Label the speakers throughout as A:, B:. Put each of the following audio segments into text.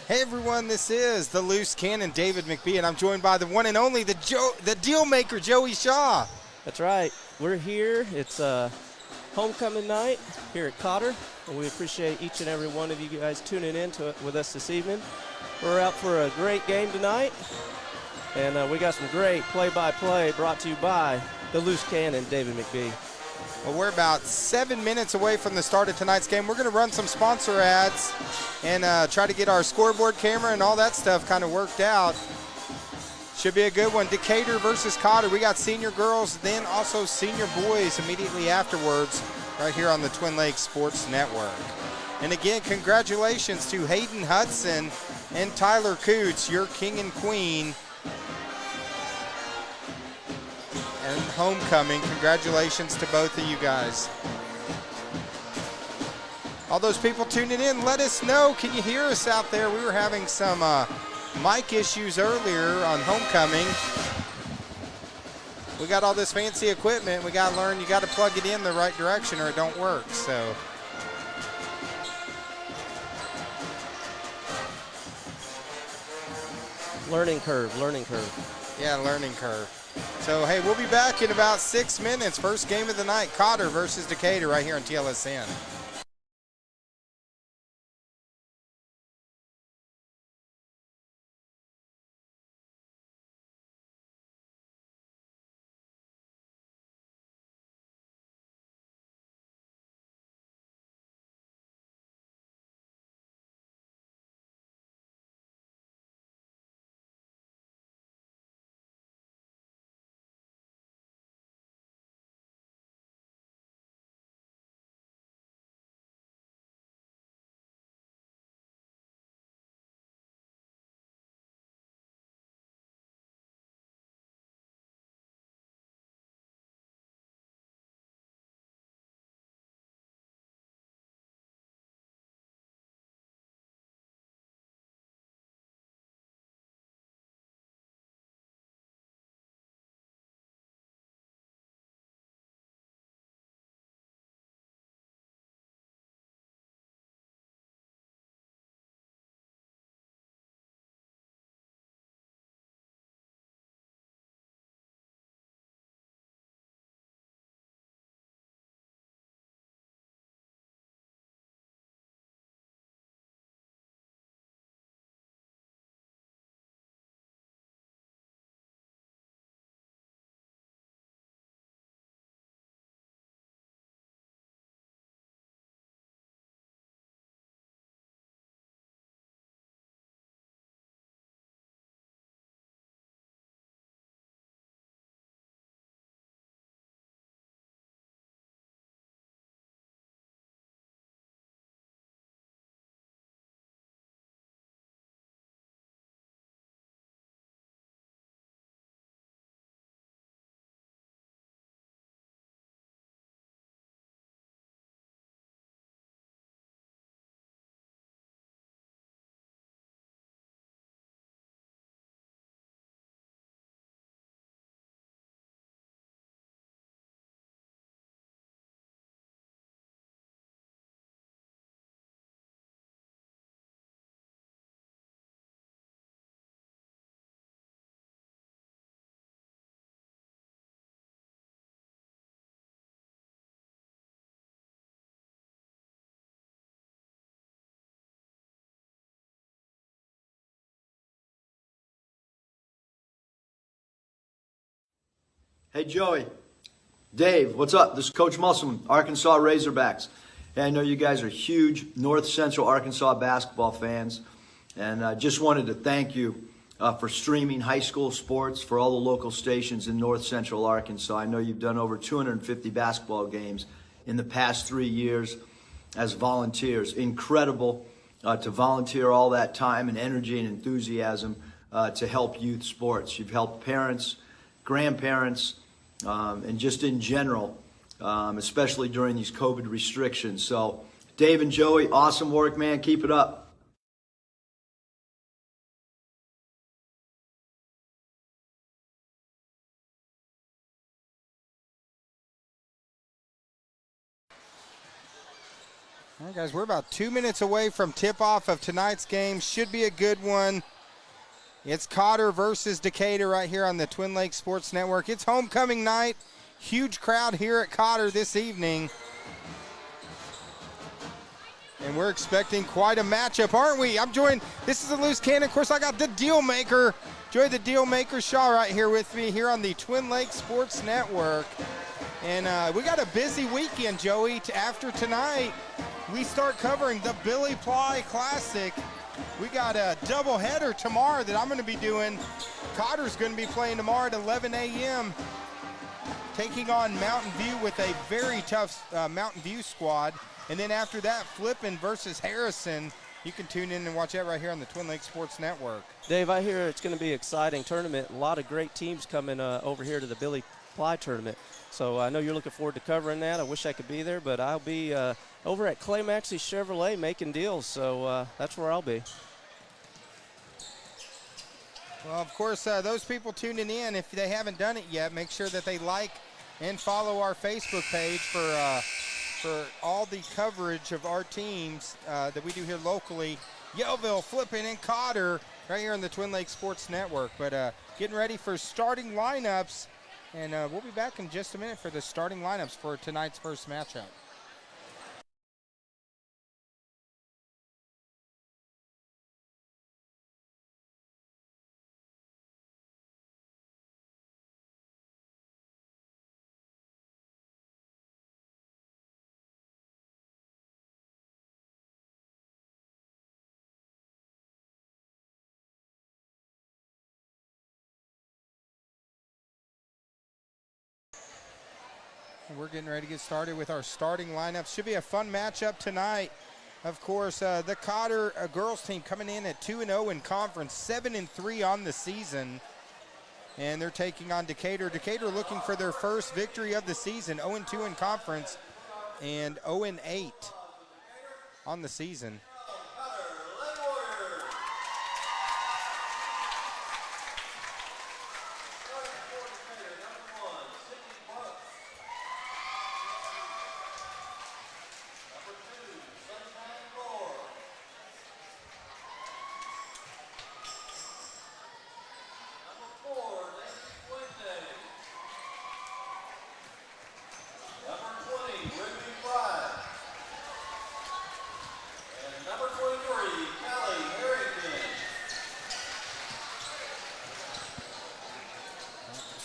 A: Hey everyone, this is the Loose Cannon, David McBee, and I'm joined by the one and only, the deal maker, Joey Shaw.
B: That's right. We're here. It's homecoming night here at Cotter, and we appreciate each and every one of you guys tuning in to it with us this evening. We're out for a great game tonight, and we got some great play-by-play brought to you by the Loose Cannon, David McBee.
A: Well, we're about 7 minutes away from the start of tonight's game. We're going to run some sponsor ads and try to get our scoreboard camera and all that stuff kind of worked out. Should be a good one. Decatur versus Cotter. We got senior girls, then also senior boys immediately afterwards right here on the Twin Lakes Sports Network. And again, congratulations to Hayden Hudson and Tyler Coots, your king and queen. And homecoming. Congratulations to both of you guys. All those people tuning in, let us know. Can you hear us out there? We were having some mic issues earlier on homecoming. We got all this fancy equipment. We got to learn. You got to plug it in the right direction or it don't work. So.
B: Learning curve.
A: Yeah, learning curve. So, hey, we'll be back in about 6 minutes. First game of the night, Cotter versus Decatur right here on TLSN.
C: Hey, Joey. Dave, what's up? This is Coach Musselman, Arkansas Razorbacks. Hey, I know you guys are huge North Central Arkansas basketball fans, and I just wanted to thank you for streaming high school sports for all the local stations in North Central Arkansas. I know you've done over 250 basketball games in the past 3 years as volunteers. Incredible to volunteer all that time and energy and enthusiasm to help youth sports. You've helped parents, grandparents, and just in general, especially during these COVID restrictions. So, Dave and Joey, awesome work, man. Keep it up.
A: All right, guys, we're about 2 minutes away from tip-off of tonight's game. Should be a good one. It's Cotter versus Decatur right here on the Twin Lakes Sports Network. It's homecoming night. Huge crowd here at Cotter this evening. And we're expecting quite a matchup, aren't we? I'm joined, this is a loose cannon. Of course, I got the deal maker, Joey the Deal Maker Shaw right here with me here on the Twin Lakes Sports Network. And we got a busy weekend, Joey. After tonight, we start covering the Billy Ply Classic. We got a doubleheader tomorrow that I'm going to be doing. Cotter's going to be playing tomorrow at 11 a.m. taking on Mountain View with a very tough Mountain View squad. And then after that, Flippin versus Harrison. You can tune in and watch that right here on the Twin Lakes Sports Network.
B: Dave, I hear it's going to be an exciting tournament. A lot of great teams coming over here to the Billy Ply tournament. So I know you're looking forward to covering that. I wish I could be there, but I'll be over at Clay Maxey Chevrolet making deals. So that's where I'll be.
A: Well, of course, those people tuning in, if they haven't done it yet, make sure that they like and follow our Facebook page for all the coverage of our teams that we do here locally. Yellville, Flippin, and Cotter right here on the Twin Lakes Sports Network. But getting ready for starting lineups, and we'll be back in just a minute for the starting lineups for tonight's first matchup. We're getting ready to get started with our starting lineup. Should be a fun matchup tonight. Of course, the Cotter girls team coming in at 2-0 in conference, 7-3 on the season. And they're taking on Decatur. Decatur looking for their first victory of the season, 0-2 in conference and 0-8 on the season.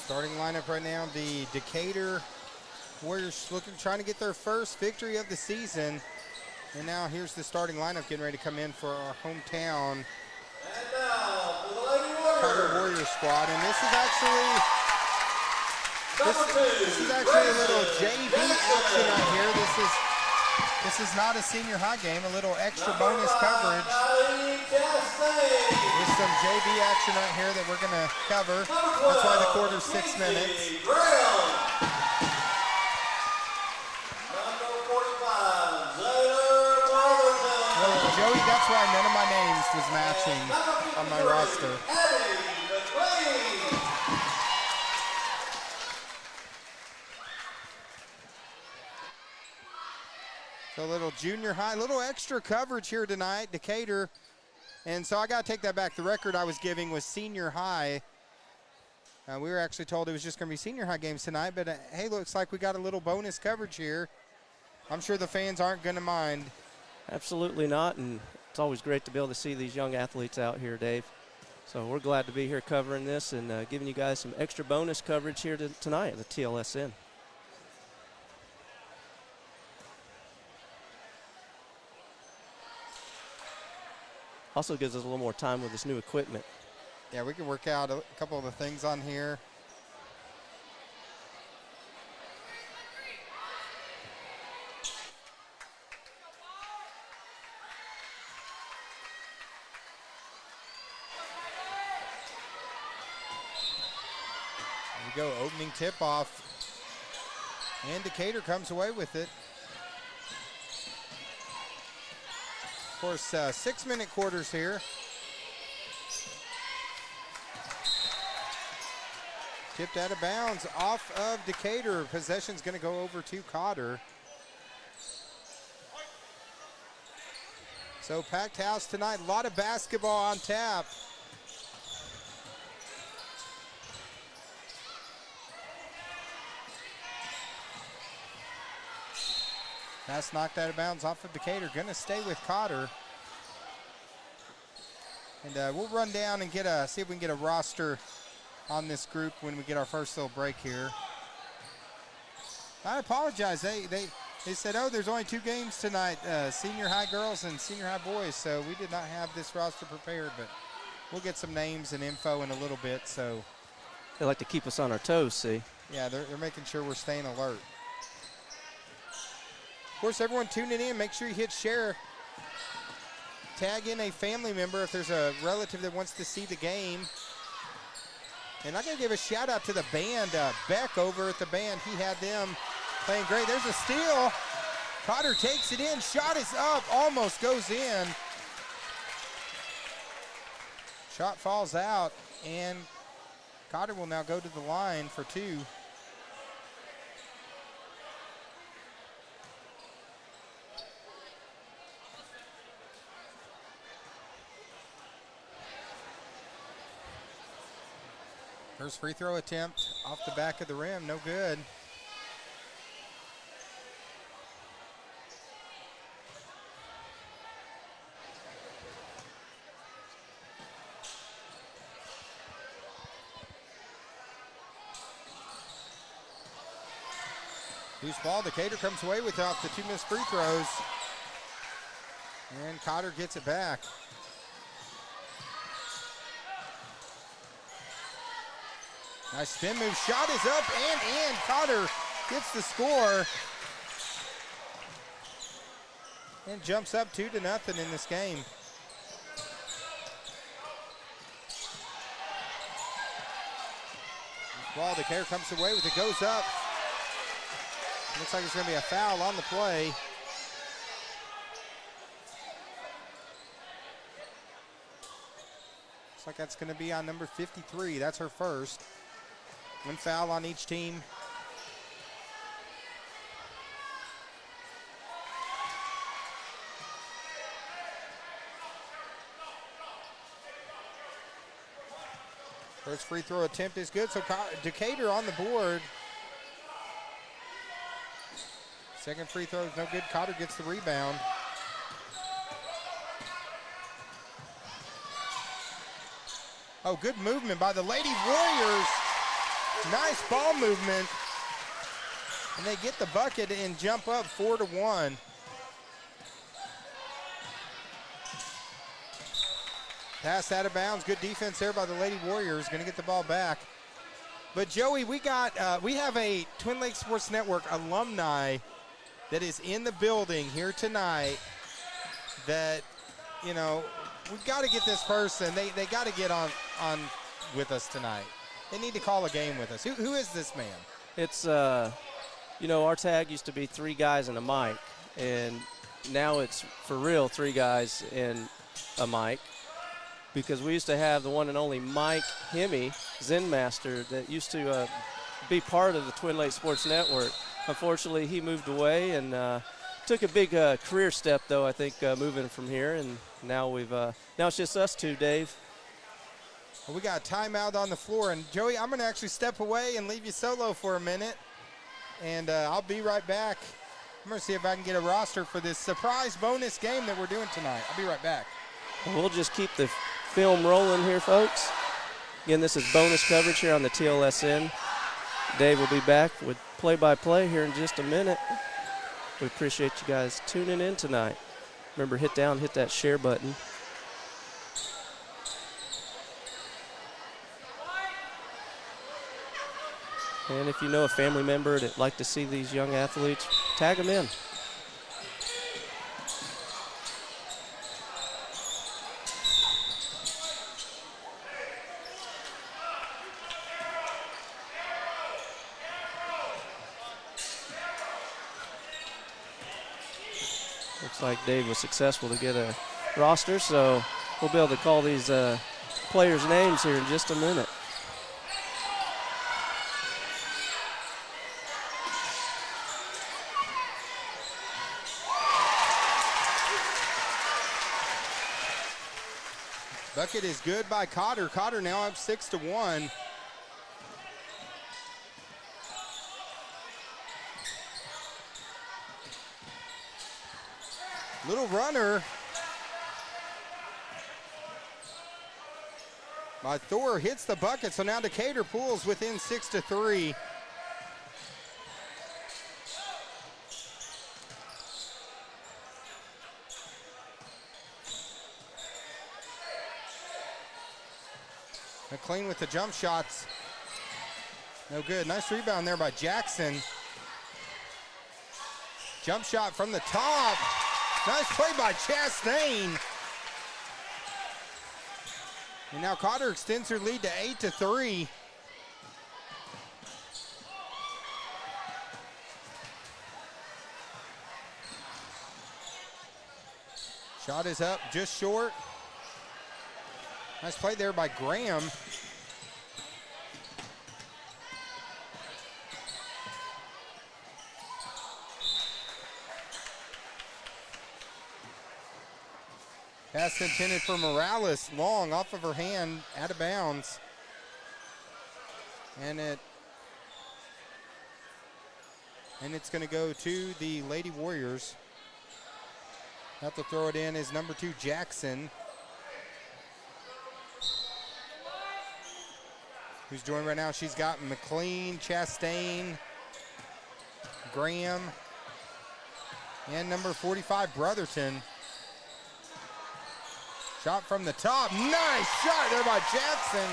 A: Starting lineup right now, the Decatur Warriors trying to get their first victory of the season. And now here's the starting lineup getting ready to come in for our hometown Cotter Warriors squad. And this is actually a little JV action right here. This is not a senior high game, a little extra bonus coverage. There's some JV action right here that we're gonna cover. That's why the quarter's 6 minutes. Well, Joey, that's why none of my names was matching on my roster. So a little junior high, a little extra coverage here tonight, Decatur. And so I got to take that back. The record I was giving was senior high. We were actually told it was just going to be senior high games tonight, but hey, looks like we got a little bonus coverage here. I'm sure the fans aren't going to mind. Absolutely not, and it's always great to be able to see these young athletes out here, Dave. So we're glad to be here covering this and giving you guys some extra bonus coverage here tonight at the TLSN. Also gives us a little more time with this new equipment. Yeah, we can work out a couple of the things on here. There we go, opening tip-off. And Decatur comes away with it. Of course, 6-minute quarters here. Tipped out of bounds off of Decatur. Possession's going to go over to Cotter. So packed house tonight, a lot of basketball on tap. Pass knocked out of bounds off of Decatur. Going to stay with Cotter. And we'll run down and see if we can get a roster on this group when we get our first little break here. I apologize. They said, oh, there's only 2 games tonight, senior high girls and senior high boys. So we did not have this roster prepared, but we'll get some names and info in a little bit. So
B: They like to keep us on our toes, see?
A: yeah, they're making sure we're staying alert. Of course, everyone tuning in, make sure you hit share. Tag in a family member if there's a relative that wants to see the game. And I'm going to give a shout out to the band, Beck over at the band. He had them playing great. There's a steal. Cotter takes it in. Shot is up. Almost goes in. Shot falls out. And Cotter will now go to the line for 2. First free throw attempt off the back of the rim, no good. Loose ball, Decatur comes away with off the 2 missed free throws. And Cotter gets it back. Nice spin move, shot is up and in. Cotter gets the score and jumps up 2-0 in this game. Ball, Decatur comes away with it, goes up. Looks like it's going to be a foul on the play. Looks like that's going to be on number 53. That's her first. 1 foul on each team. First free throw attempt is good, so Decatur on the board. Second free throw is no good. Cotter gets the rebound. Oh, good movement by the Lady Warriors. Nice ball movement. And they get the bucket and jump up 4-1. Pass out of bounds. Good defense there by the Lady Warriors. Going to get the ball back. But Joey, we have a Twin Lakes Sports Network alumni that is in the building here tonight that, you know, we've got to get this person. They got to get on with us tonight. They need to call a game with us. Who is this man?
B: It's, you know, our tag used to be 3 guys and a mic, and now it's for real 3 guys and a mic, because we used to have the one and only Mike Hemme, Zen Master, that used to be part of the Twin Lakes Sports Network. Unfortunately, he moved away and took a big career step, though, I think, moving from here, and now now it's just us 2, Dave.
A: Well, we got a timeout on the floor, and Joey, I'm going to actually step away and leave you solo for a minute, and I'll be right back. I'm going to see if I can get a roster for this surprise bonus game that we're doing tonight. I'll be right back.
B: We'll just keep the film rolling here, folks. Again, this is bonus coverage here on the TLSN. Dave will be back with play-by-play here in just a minute. We appreciate you guys tuning in tonight. Remember, hit that share button. And if you know a family member that'd like to see these young athletes, tag them in. Looks like Dave was successful to get a roster, so we'll be able to call these players' names here in just a minute.
A: Bucket is good by Cotter. Cotter now up 6-1. Little runner by Thor hits the bucket, so now Decatur pulls within 6-3. McLean with the jump shots. No good. Nice rebound there by Jackson. Jump shot from the top. Nice play by Chastain. And now Cotter extends her lead to 8-3. Shot is up, just short. Nice play there by Graham. Pass intended for Morales, long off of her hand, out of bounds. And it's going to go to the Lady Warriors. Have to throw it in is number 2, Jackson, who's joined right now. She's got McLean, Chastain, Graham, and number 45, Brotherton. Shot from the top. Nice shot there by Jackson.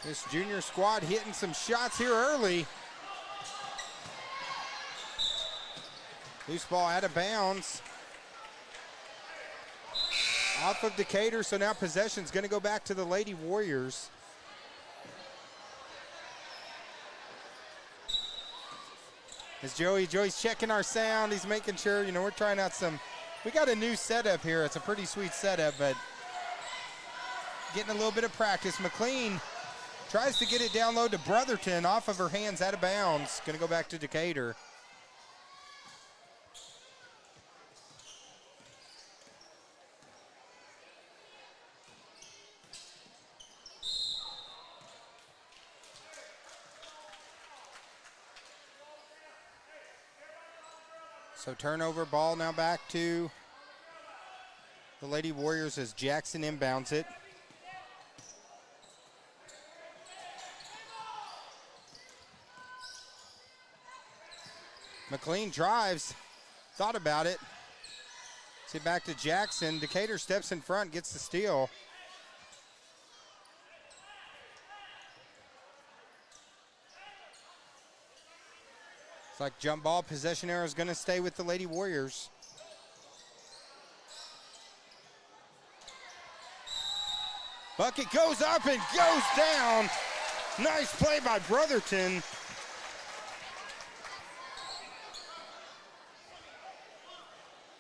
A: This junior squad hitting some shots here early. Loose ball out of bounds. Off of Decatur, so now possession's going to go back to the Lady Warriors. As Joey's checking our sound, he's making sure, we're trying out we got a new setup here. It's a pretty sweet setup, but getting a little bit of practice. McLean tries to get it down low to Brotherton, off of her hands, out of bounds. Going to go back to Decatur. So turnover, ball now back to the Lady Warriors as Jackson inbounds it. McLean drives, thought about it. See, back to Jackson. Decatur steps in front, gets the steal. It's like jump ball. Possession arrow is going to stay with the Lady Warriors. Bucket goes up and goes down. Nice play by Brotherton.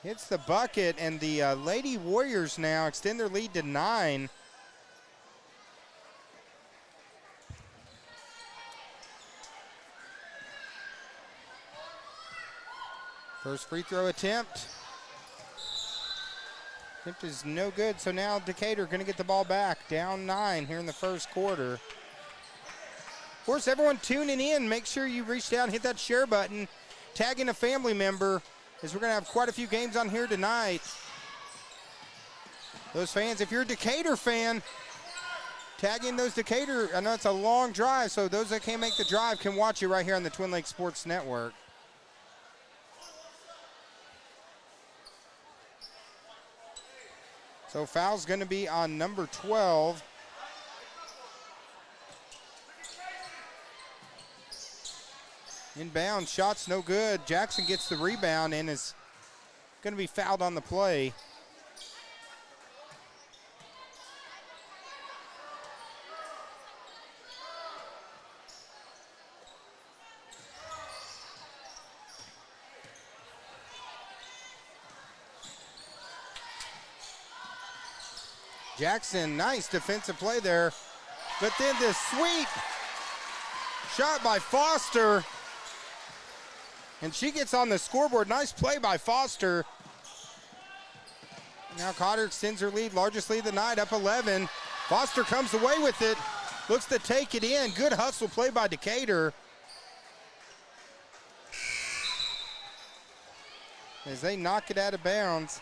A: Hits the bucket, and the Lady Warriors now extend their lead to 9. First free throw attempt. Attempt is no good, so now Decatur going to get the ball back. Down 9 here in the first quarter. Of course, everyone tuning in, make sure you reach down, hit that share button, tag in a family member, as we're going to have quite a few games on here tonight. Those fans, if you're a Decatur fan, tag in those Decatur. I know it's a long drive, so those that can't make the drive can watch it right here on the Twin Lakes Sports Network. So foul's going to be on number 12. Inbound, shot's no good. Jackson gets the rebound and is going to be fouled on the play. Jackson, nice defensive play there. But then this sweep shot by Foster. And she gets on the scoreboard. Nice play by Foster. Now Cotter extends her lead, largest lead of the night, up 11. Foster comes away with it, looks to take it in. Good hustle play by Decatur. As they knock it out of bounds.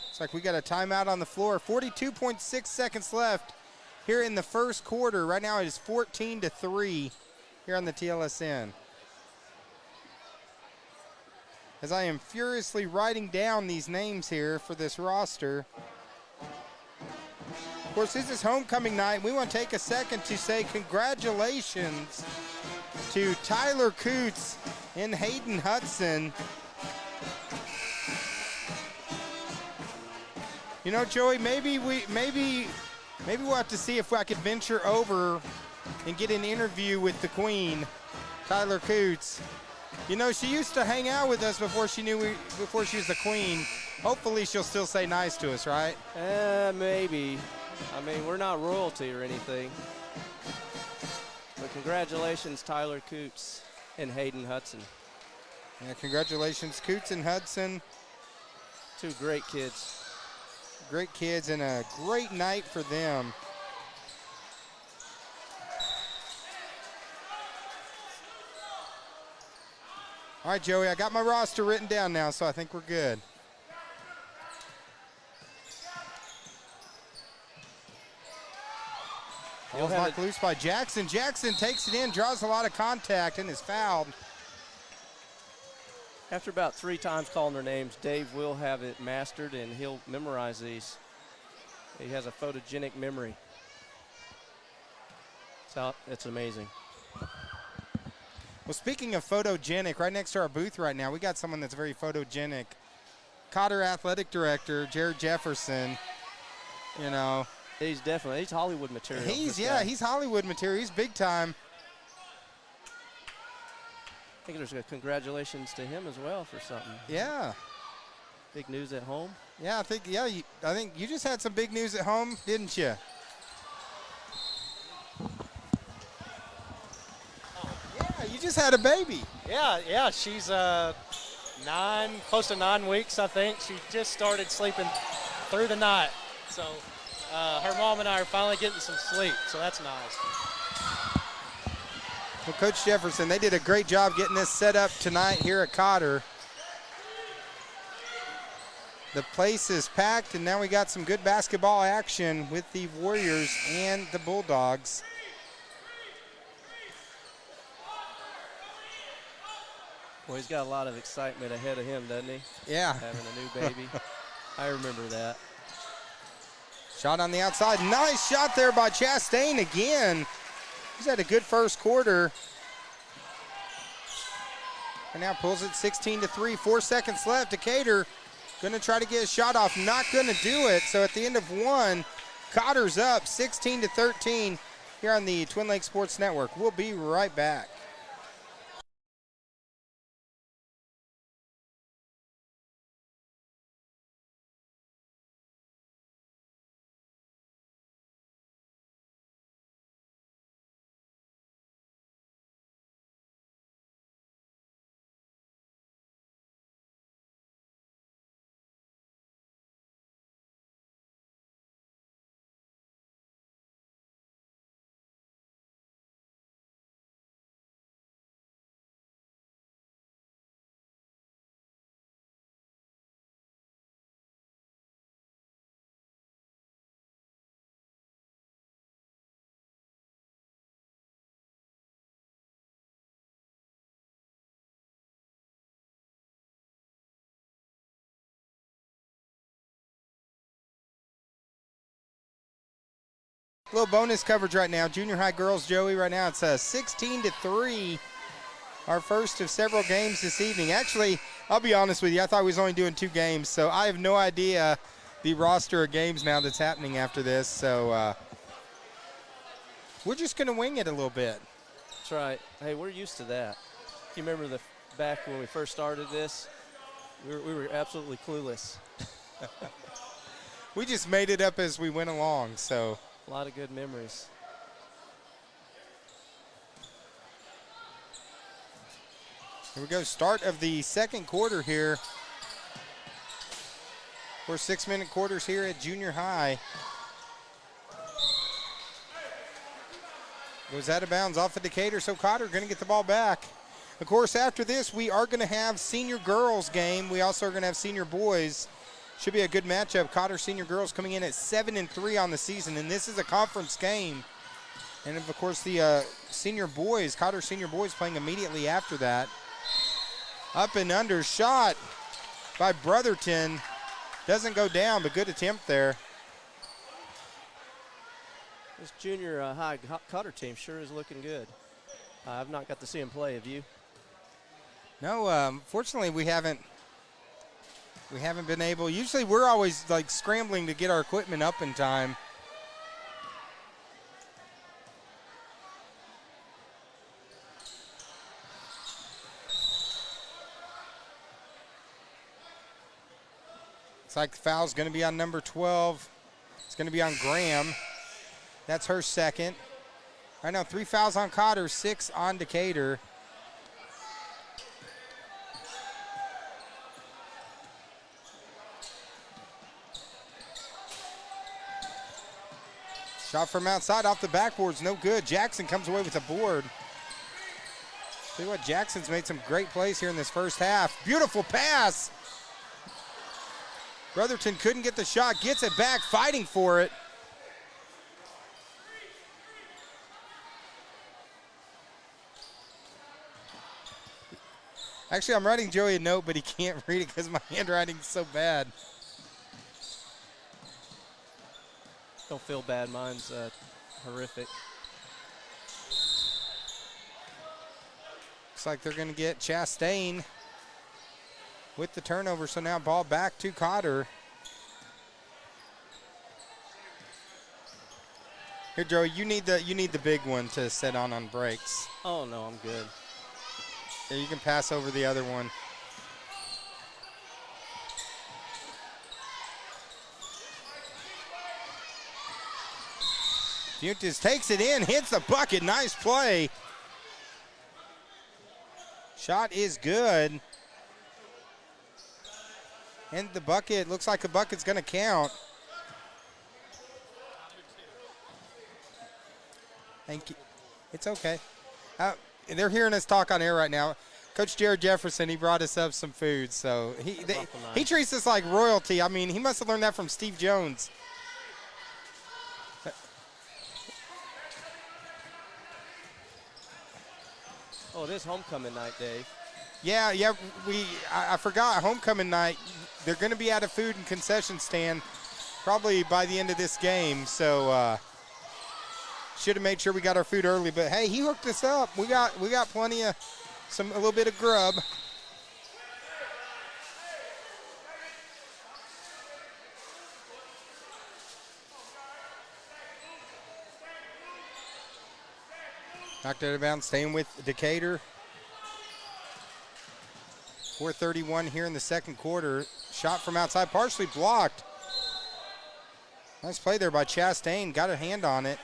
A: Looks like we got a timeout on the floor. 42.6 seconds left here in the first quarter. Right now it is 14-3 here on the TLSN. As I am furiously writing down these names here for this roster. Of course, this is homecoming night. We want to take a second to say congratulations to Tyler Coots and Hayden Hudson. You know, Joey, maybe we'll have to see if I could venture over and get an interview with the Queen, Tyler Coots. You know, she used to hang out with us before she was the Queen. Hopefully she'll still say nice to us, right?
B: Maybe. I mean, we're not royalty or anything. But congratulations, Tyler Coots and Hayden Hudson.
A: Yeah, congratulations, Coots and Hudson.
B: Two great kids.
A: Great kids and a great night for them. All right, Joey, I got my roster written down now, so I think we're good. Ball's knocked loose by Jackson. Jackson takes it in, draws a lot of contact, and is fouled.
B: After about 3 times calling their names, Dave will have it mastered, and he'll memorize these. He has a photogenic memory. So it's amazing.
A: Well, speaking of photogenic, right next to our booth right now, we got someone that's very photogenic. Cotter Athletic Director, Jared Jefferson. You know.
B: He's Hollywood material.
A: He's Hollywood material. He's big time.
B: I think there's a congratulations to him as well for something.
A: Yeah.
B: Big news at home.
A: Yeah, I think you just had some big news at home, didn't you? Yeah, you just had a baby.
D: Yeah, she's close to 9 weeks, I think. She just started sleeping through the night. So her mom and I are finally getting some sleep, so that's nice.
A: Well, Coach Jefferson, they did a great job getting this set up tonight here at Cotter. The place is packed, and now we got some good basketball action with the Warriors and the Bulldogs.
B: Well, he's got a lot of excitement ahead of him, doesn't he?
A: Yeah.
B: Having a new baby. I remember that.
A: Shot on the outside. Nice shot there by Chastain again. He's had a good first quarter. And now pulls it 16-3, 4 seconds left. Decatur gonna try to get a shot off, not gonna do it. So at the end of one, Cotter's up 16-13 here on the Twin Lakes Sports Network. We'll be right back. Little bonus coverage right now. Junior high girls, Joey, right now it's 16-3. Our first of several games this evening. Actually, I'll be honest with you, I thought we was only doing 2 games, so I have no idea the roster of games now that's happening after this. So we're just going to wing it a little bit.
B: That's right. Hey, we're used to that. You remember back when we first started this? We were absolutely clueless.
A: We just made it up as we went along, so.
B: A lot of good memories.
A: Here we go, start of the second quarter here. We're 6-minute quarters here at junior high. Goes out of bounds off of Decatur, so Cotter going to get the ball back. Of course, after this, we are going to have senior girls game. We also are going to have senior boys. Should be a good matchup. Cotter senior girls coming in at 7-3 on the season, and this is a conference game. And of course, the senior boys, Cotter senior boys playing immediately after that. Up and under, shot by Brotherton. Doesn't go down, but good attempt there.
B: This junior high Cotter team sure is looking good. I've not got to see him play. Have you?
A: No, fortunately we haven't been able. Usually we're always like scrambling to get our equipment up in time. Looks like the foul's going to be on number 12. It's going to be on Graham. That's her second. Right now, 3 fouls on Cotter, 6 on Decatur. Shot from outside off the backboard's no good. Jackson comes away with a board. Tell you what, Jackson's made some great plays here in this first half. Beautiful pass. Brotherton couldn't get the shot, gets it back, fighting for it. Actually, I'm writing Joey a note, but he can't read it because my handwriting's so bad.
B: Don't feel bad. Mine's horrific.
A: Looks like they're going to get Chastain with the turnover. So now ball back to Cotter. Here, Joey, you need the big one to set on breaks.
B: Oh no, I'm good.
A: Yeah, you can pass over the other one. Fuentes takes it in, hits the bucket. Nice play. Shot is good. And the bucket, looks like the bucket's going to count. Thank you. It's okay. They're hearing us talk on air right now. Coach Jared Jefferson, he brought us up some food, so he treats us like royalty. I mean, he must have learned that from Steve Jones.
B: Oh, it is homecoming night, Dave.
A: Yeah, I forgot homecoming night. They're going to be at a food and concession stand probably by the end of this game, so should have made sure we got our food early. But hey, he hooked us up. We got plenty of a little bit of grub. Knocked it out of bounds, staying with Decatur. 4:31 here in the second quarter. Shot from outside, partially blocked. Nice play there by Chastain. Got a hand on it.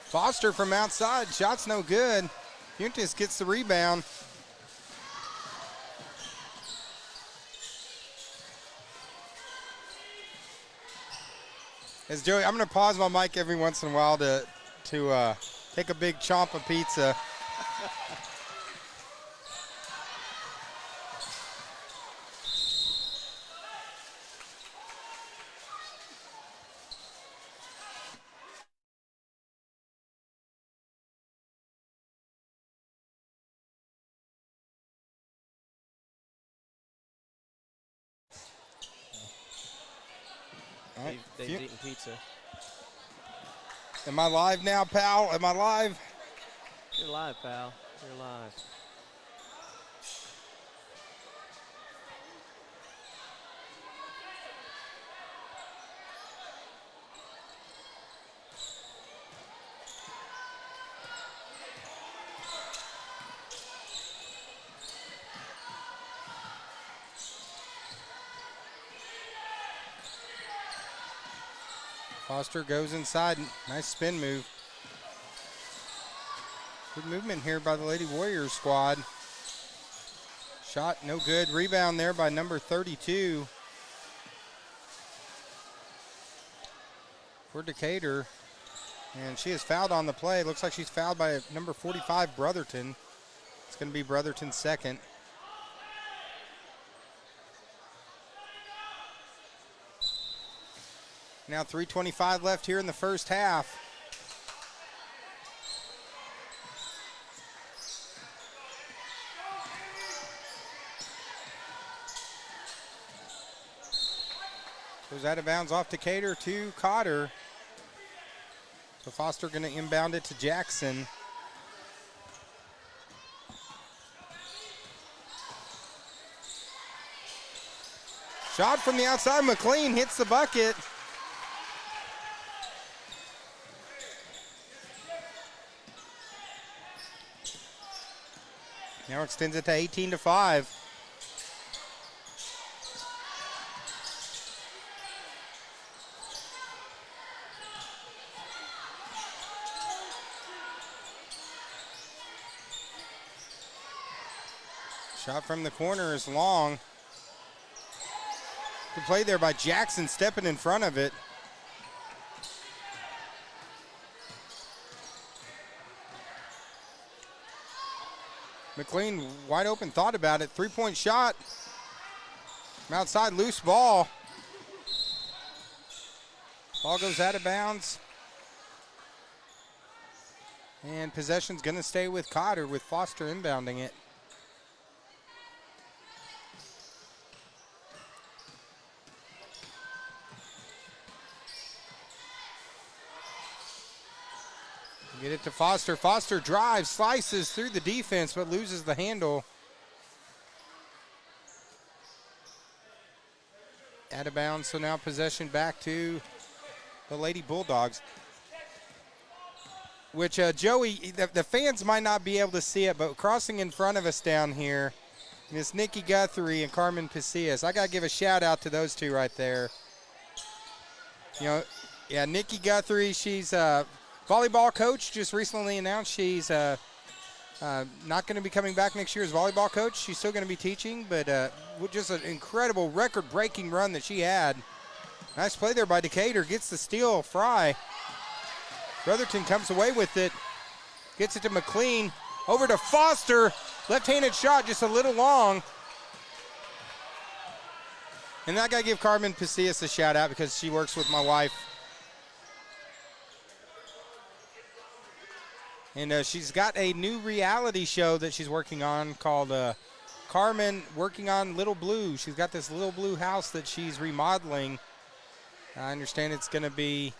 A: Foster from outside. Shot's no good. Fuentes gets the rebound. As Joey, I'm going to pause my mic every once in a while to take a big chomp of pizza.
B: They've eaten pizza.
A: Am I live now, pal? Am I live?
B: You're live, pal. You're live.
A: Foster goes inside. Nice spin move. Good movement here by the Lady Warriors squad. Shot no good. Rebound there by number 32 for Decatur. And she is fouled on the play. Looks like she's fouled by number 45, Brotherton. It's going to be Brotherton's second. Now 3:25 left here in the first half. Goes out of bounds off Decatur to Cotter. So Foster going to inbound it to Jackson. Shot from the outside. McLean hits the bucket. Now extends it to 18-5. Shot from the corner is long. Good play there by Jackson, stepping in front of it. McLean wide open, thought about it. Three-point shot. From outside, loose ball. Ball goes out of bounds. And possession's going to stay with Cotter, with Foster inbounding it. Get it to Foster. Foster drives, slices through the defense, but loses the handle. Out of bounds, so now possession back to the Lady Bulldogs. Which, Joey, the fans might not be able to see it, but crossing in front of us down here, Miss Nikki Guthrie and Carmen Pasillas. I got to give a shout out to those two right there. You know, yeah, Nikki Guthrie, she's volleyball coach, just recently announced she's not going to be coming back next year as volleyball coach. She's still going to be teaching, but just an incredible record-breaking run that she had. Nice play there by Decatur. Gets the steal, Fry. Brotherton comes away with it. Gets it to McLean. Over to Foster. Left-handed shot, just a little long. And I got to give Carmen Pasillas a shout-out because she works with my wife. And she's got a new reality show that she's working on called Carmen Working on Little Blue. She's got this Little Blue house that she's remodeling. I understand it's going to be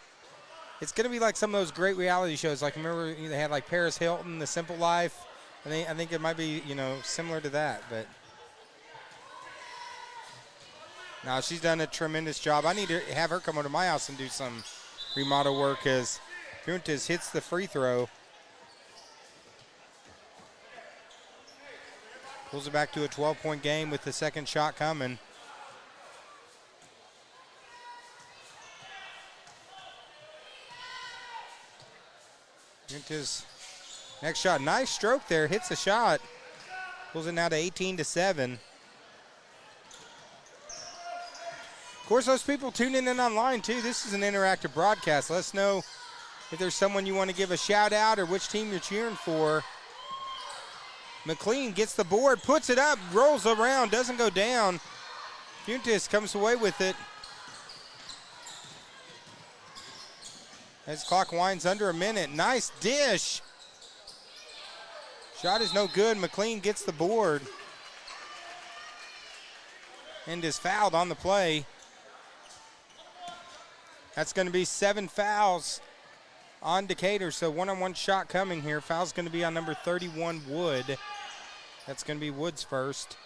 A: like some of those great reality shows. Like, remember they had like Paris Hilton, The Simple Life. I think it might be, similar to that. But now she's done a tremendous job. I need to have her come over to my house and do some remodel work as Juntas hits the free throw. Pulls it back to a 12-point game with the second shot coming. Juntas, next shot, nice stroke there, hits the shot. Pulls it now to 18-7. Of course, those people tuning in online too. This is an interactive broadcast. Let us know if there's someone you want to give a shout out or which team you're cheering for. McLean gets the board, puts it up, rolls around, doesn't go down. Juntas comes away with it. As clock winds under a minute. Nice dish. Shot is no good. McLean gets the board. And is fouled on the play. That's going to be 7 fouls on Decatur. So one-on-one shot coming here. Foul's going to be on number 31, Wood. That's going to be Wood's first.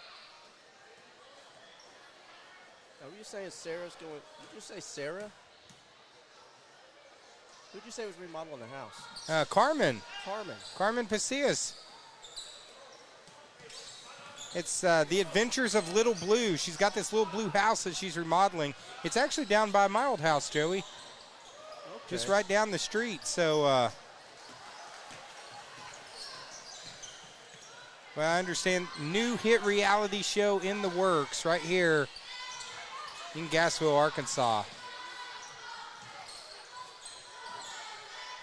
B: Are you saying Sarah's going? Did you say Sarah? Who'd you say was remodeling the house?
A: Carmen.
B: Carmen
A: Pasillas. It's the Adventures of Little Blue. She's got this little blue house that she's remodeling. It's actually down by my old house, Joey. just right down the street. So, well, I understand new hit reality show in the works right here in Gassville, Arkansas.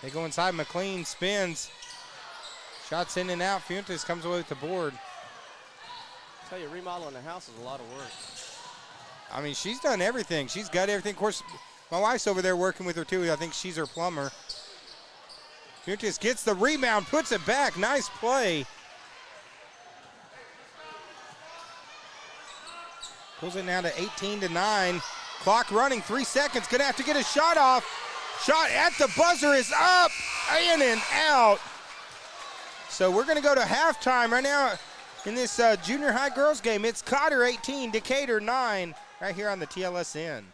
A: They go inside. McLean spins. Shots in and out. Fuentes comes away with the board.
B: I tell you, remodeling the house is a lot of work.
A: I mean, she's done everything. She's got everything. Of course, my wife's over there working with her, too. I think she's her plumber. Fuentes gets the rebound, puts it back. Nice play. Pulls it now to 18-9. Clock running, 3 seconds. Gonna have to get a shot off. Shot at the buzzer is up, in and out. So we're gonna go to halftime right now in this junior high girls game. It's Cotter 18, Decatur 9, right here on the TLSN.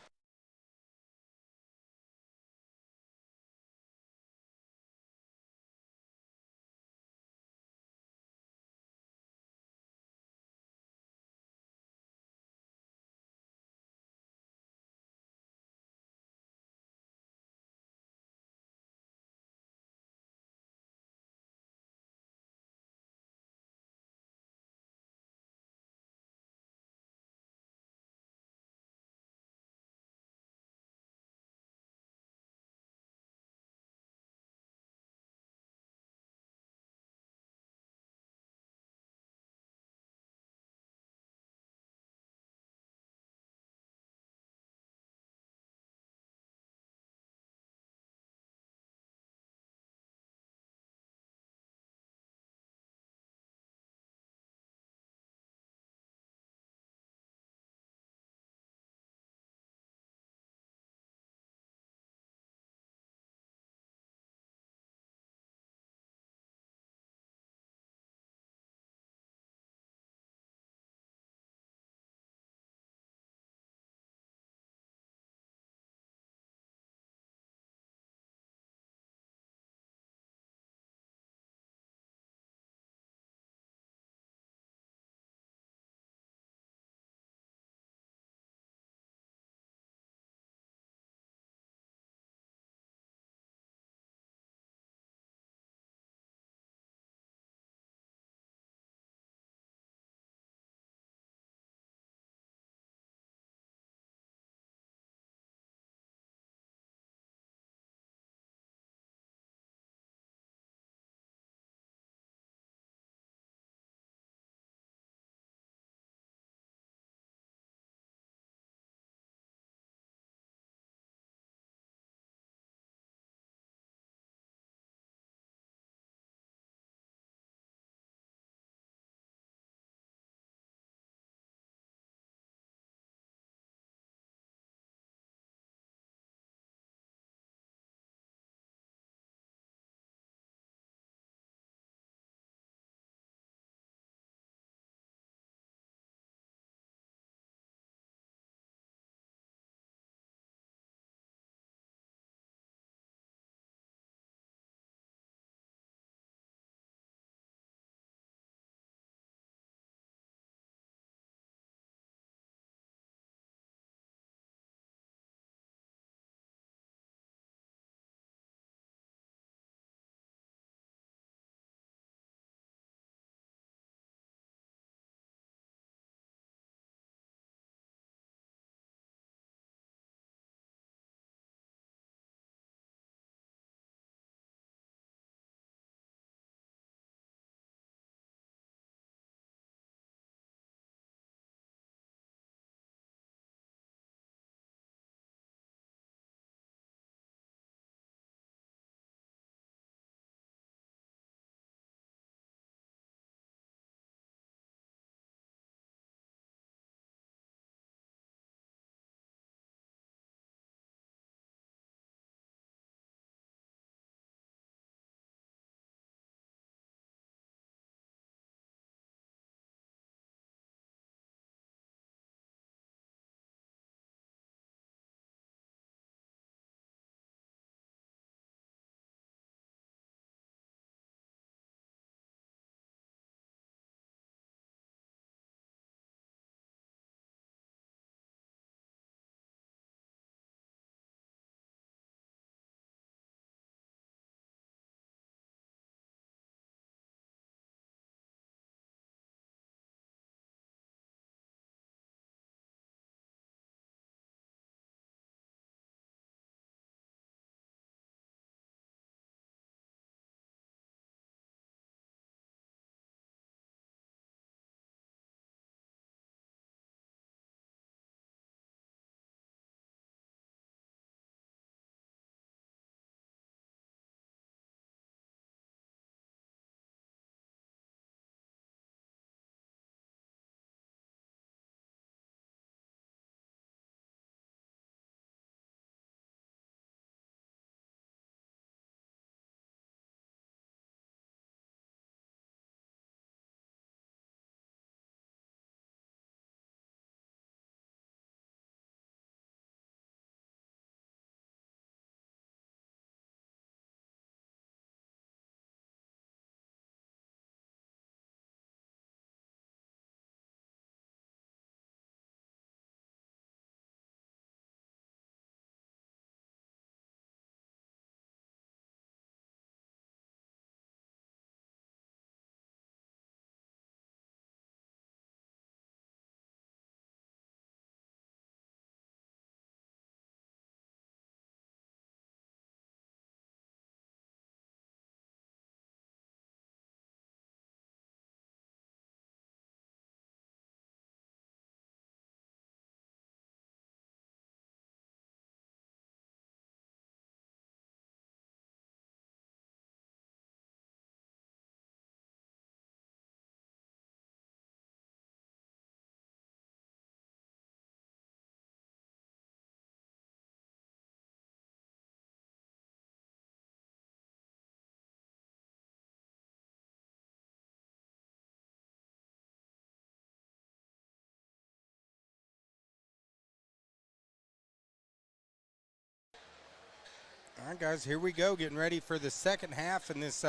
A: All right, guys, here we go, getting ready for the second half in this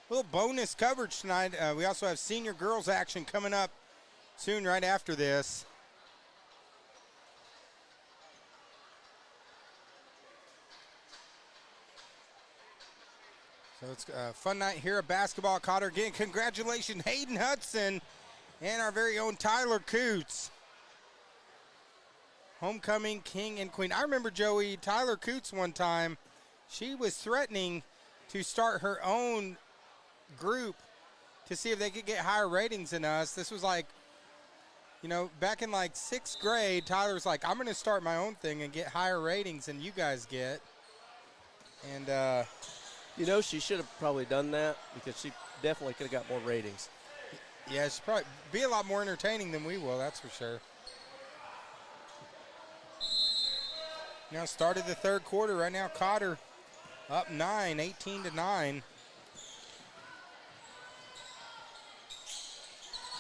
A: little bonus coverage tonight. We also have senior girls action coming up soon right after this. So it's a fun night here at basketball at Cotter. Again, congratulations, Hayden Hudson and our very own Tyler Coots. Homecoming king and queen. I remember, Joey, Tyler Coots one time, she was threatening to start her own group to see if they could get higher ratings than us. This was like, you know, back in like 6th grade, Tyler's like, I'm going to start my own thing and get higher ratings than you guys get. And,
B: you know, she should have probably done that because she definitely could have got more ratings.
A: Yeah, she'd probably be a lot more entertaining than we will, that's for sure. Now started the third quarter. Right now, Cotter up 9, 18-9.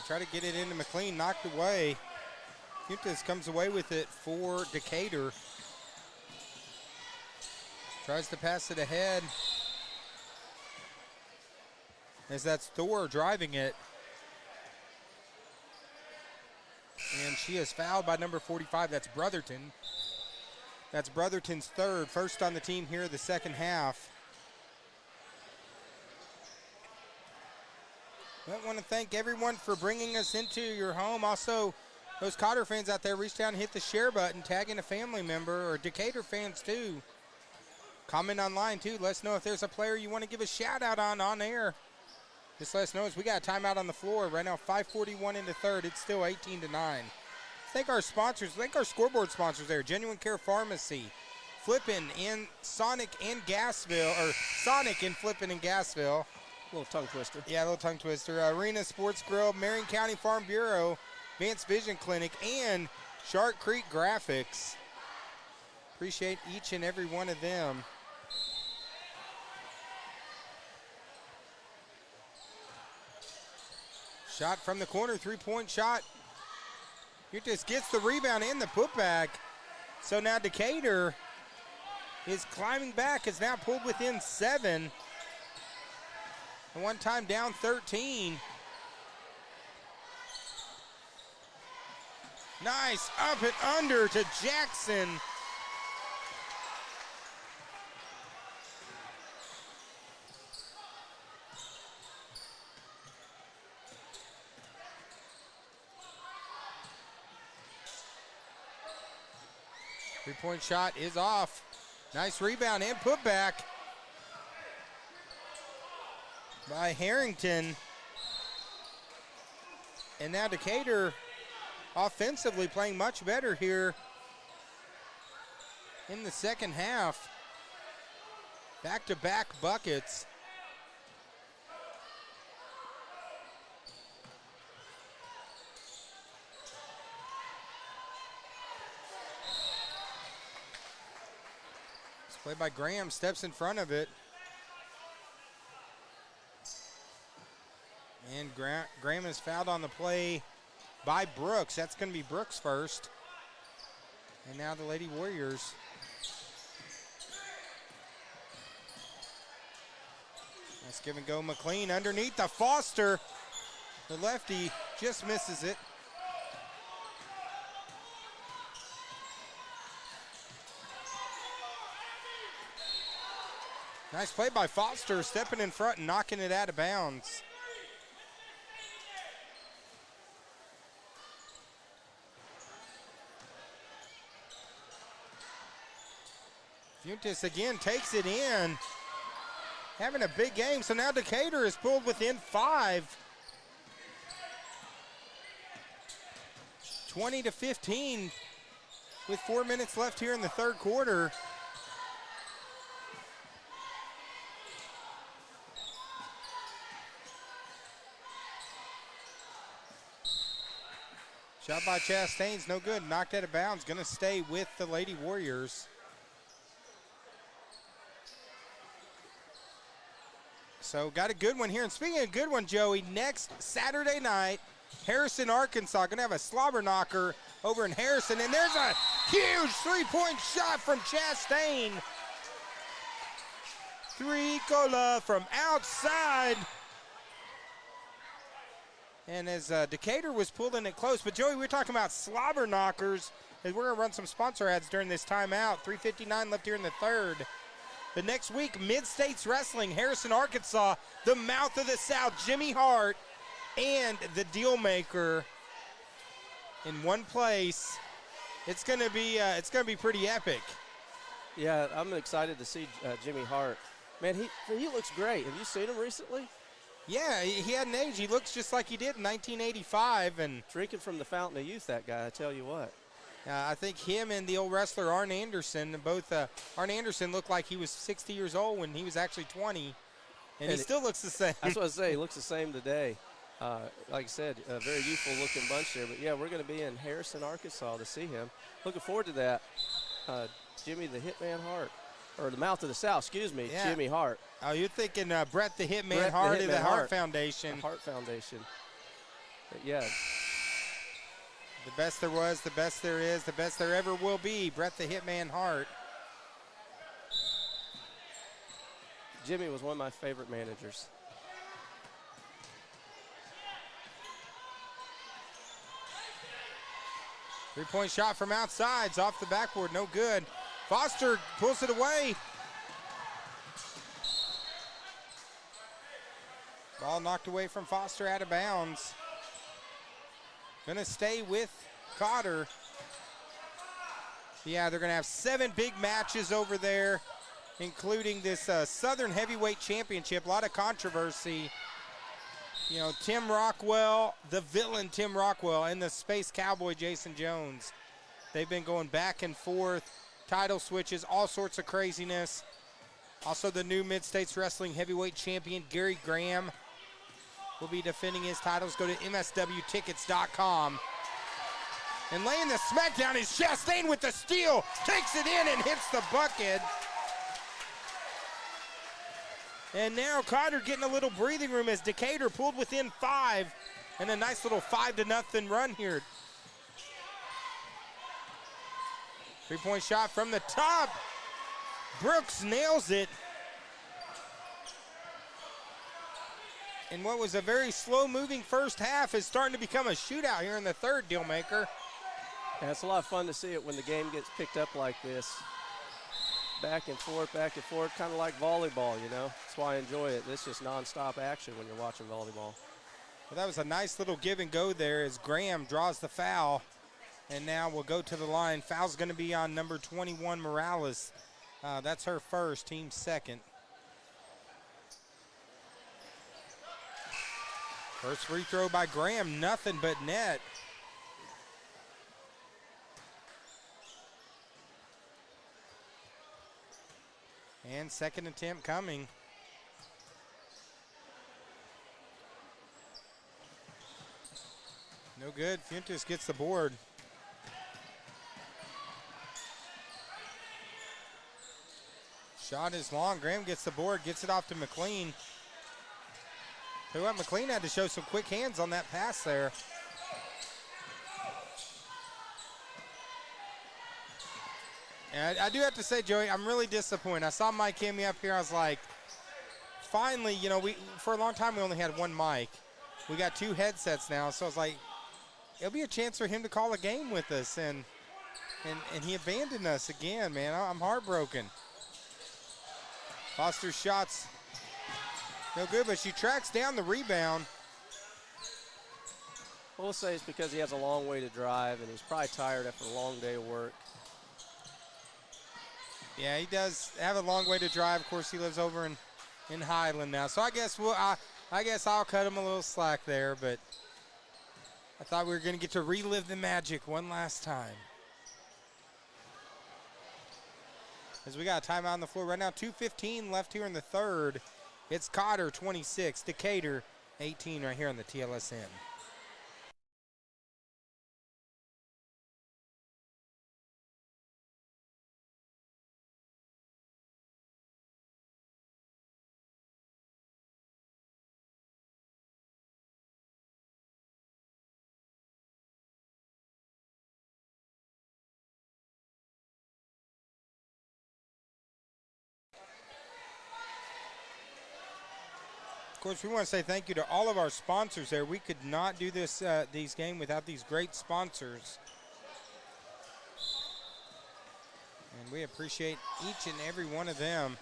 A: Try to get it into McLean, knocked away. Fuentes comes away with it for Decatur. Tries to pass it ahead. As that's Thor driving it. And she is fouled by number 45. That's Brotherton. That's Brotherton's third. First on the team here the second half. I want to thank everyone for bringing us into your home. Also, those Cotter fans out there, reach down and hit the share button, tag in a family member, or Decatur fans too. Comment online too. Let us know if there's a player you want to give a shout out on air. Just let us know as we got a timeout on the floor. Right now, 5:41 into third. It's still 18-9. Thank our sponsors. Thank our scoreboard sponsors there. Genuine Care Pharmacy, Flippin' in Sonic and Gassville, or Sonic in Flippin' in Gassville.
B: Little tongue twister.
A: Yeah, a little tongue twister. Arena Sports Grill, Marion County Farm Bureau, Advanced Vision Clinic, and Shark Creek Graphics. Appreciate each and every one of them. Shot from the corner, three-point shot. Fuentes gets the rebound and the putback. So now Decatur is climbing back, is now pulled within 7. And one time down 13. Nice, up and under to Jackson. Three-point shot is off. Nice rebound and putback by Harrington. And now Decatur offensively playing much better here in the second half. Back-to-back buckets. It's played by Graham, steps in front of it. And Graham is fouled on the play by Brooks. That's going to be Brooks first. And now the Lady Warriors. Let's give and go McLean underneath the Foster. The lefty just misses it. Nice play by Foster, stepping in front and knocking it out of bounds. Fuentes again takes it in. Having a big game, so now Decatur is pulled within 5. 20-15 with 4 minutes left here in the third quarter. Shot by Chastain's no good, knocked out of bounds, gonna stay with the Lady Warriors. So got a good one here. And speaking of a good one, Joey, next Saturday night, Harrison, Arkansas, going to have a slobber knocker over in Harrison. And there's a huge three-point shot from Chastain. three, Cola from outside. And as Decatur was pulling it close, but Joey, we're talking about slobber knockers, as we're going to run some sponsor ads during this timeout. 3:59 left here in the third. The next week, Mid-States Wrestling, Harrison, Arkansas, the mouth of the South, Jimmy Hart, and the Deal Maker in one place. It's going to be pretty epic.
B: Yeah, I'm excited to see Jimmy Hart. Man, he looks great. Have you seen him recently?
A: Yeah, he hadn't aged. He looks just like he did in 1985. And
B: drinking from the fountain of youth, that guy, I tell you what.
A: I think him and the old wrestler Arn Anderson, both Arn Anderson looked like he was 60 years old when he was actually 20. And he still looks the same.
B: That's what I say. He looks the same today. Like I said, a very youthful-looking bunch there. But, yeah, we're going to be in Harrison, Arkansas to see him. Looking forward to that. Jimmy the Hitman Hart. Or the Mouth of the South, excuse me, yeah. Jimmy Hart.
A: Oh, you're thinking Brett the Hitman Hart of the Hart Foundation.
B: The Hart Foundation. But yeah.
A: The best there was, the best there is, the best there ever will be. Brett the Hitman Hart.
B: Jimmy was one of my favorite managers.
A: Three-point shot from outside. It's off the backboard. No good. Foster pulls it away. Ball knocked away from Foster out of bounds. Going to stay with Cotter. Yeah, they're going to have 7 big matches over there, including this Southern Heavyweight Championship. A lot of controversy. You know, Tim Rockwell, the villain Tim Rockwell, and the Space Cowboy Jason Jones. They've been going back and forth. Title switches, all sorts of craziness. Also the new Mid-States Wrestling Heavyweight Champion, Gary Graham, will be defending his titles. Go to mswtickets.com. And laying the smackdown is Chastain with the steal. Takes it in and hits the bucket. And now Cotter getting a little breathing room as Decatur pulled within 5. And a nice little 5-0 run here. Three-point shot from the top. Brooks nails it. And what was a very slow-moving first half is starting to become a shootout here in the third, Dealmaker.
B: Yeah, it's a lot of fun to see it when the game gets picked up like this. Back and forth, kind of like volleyball, you know. That's why I enjoy it. It's just nonstop action when you're watching volleyball.
A: Well, that was a nice little give and go there as Graham draws the foul. And now we'll go to the line. Foul's going to be on number 21, Morales. That's her first, team second. First free throw by Graham, nothing but net. And second attempt coming. No good. Fuentes gets the board. Shot is long. Graham gets the board, gets it off to McLean. Tell you what, McLean had to show some quick hands on that pass there. And I do have to say, Joey, I'm really disappointed. I saw Mike Kimmy up here. I was like, finally, you know, for a long time we only had one mic. We got 2 headsets now, so I was like, it'll be a chance for him to call a game with us, and he abandoned us again, man. I'm heartbroken. Foster's shots no good, but she tracks down the rebound.
B: We'll say it's because he has a long way to drive, and he's probably tired after a long day of work.
A: Yeah, he does have a long way to drive. Of course, he lives over in Highland now, so I guess I'll cut him a little slack there, but I thought we were going to get to relive the magic one last time. As we got a timeout on the floor right now, 2:15 left here in the third. It's Cotter 26, Decatur 18 right here on the TLSM. course, we want to say thank you to all of our sponsors there. We could not do these games without these great sponsors. And we appreciate each and every one of them.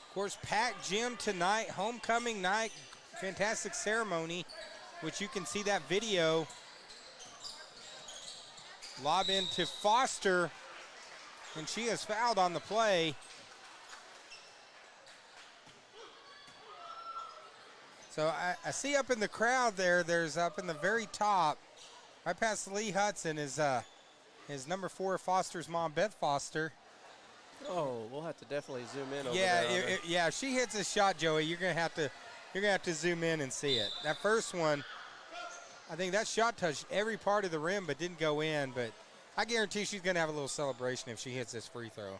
A: Of course, packed gym tonight, homecoming night, fantastic ceremony, which you can see that video. Lob into Foster, and she is fouled on the play. So I see up in the crowd there's up in the very top, right past Lee Hudson, is number 4 Foster's mom, Beth Foster.
B: Oh, we'll have to definitely zoom in over there.
A: Yeah, if she hits a shot, Joey, you're gonna have to zoom in and see it. That first one, I think that shot touched every part of the rim but didn't go in, but I guarantee she's gonna have a little celebration if she hits this free throw.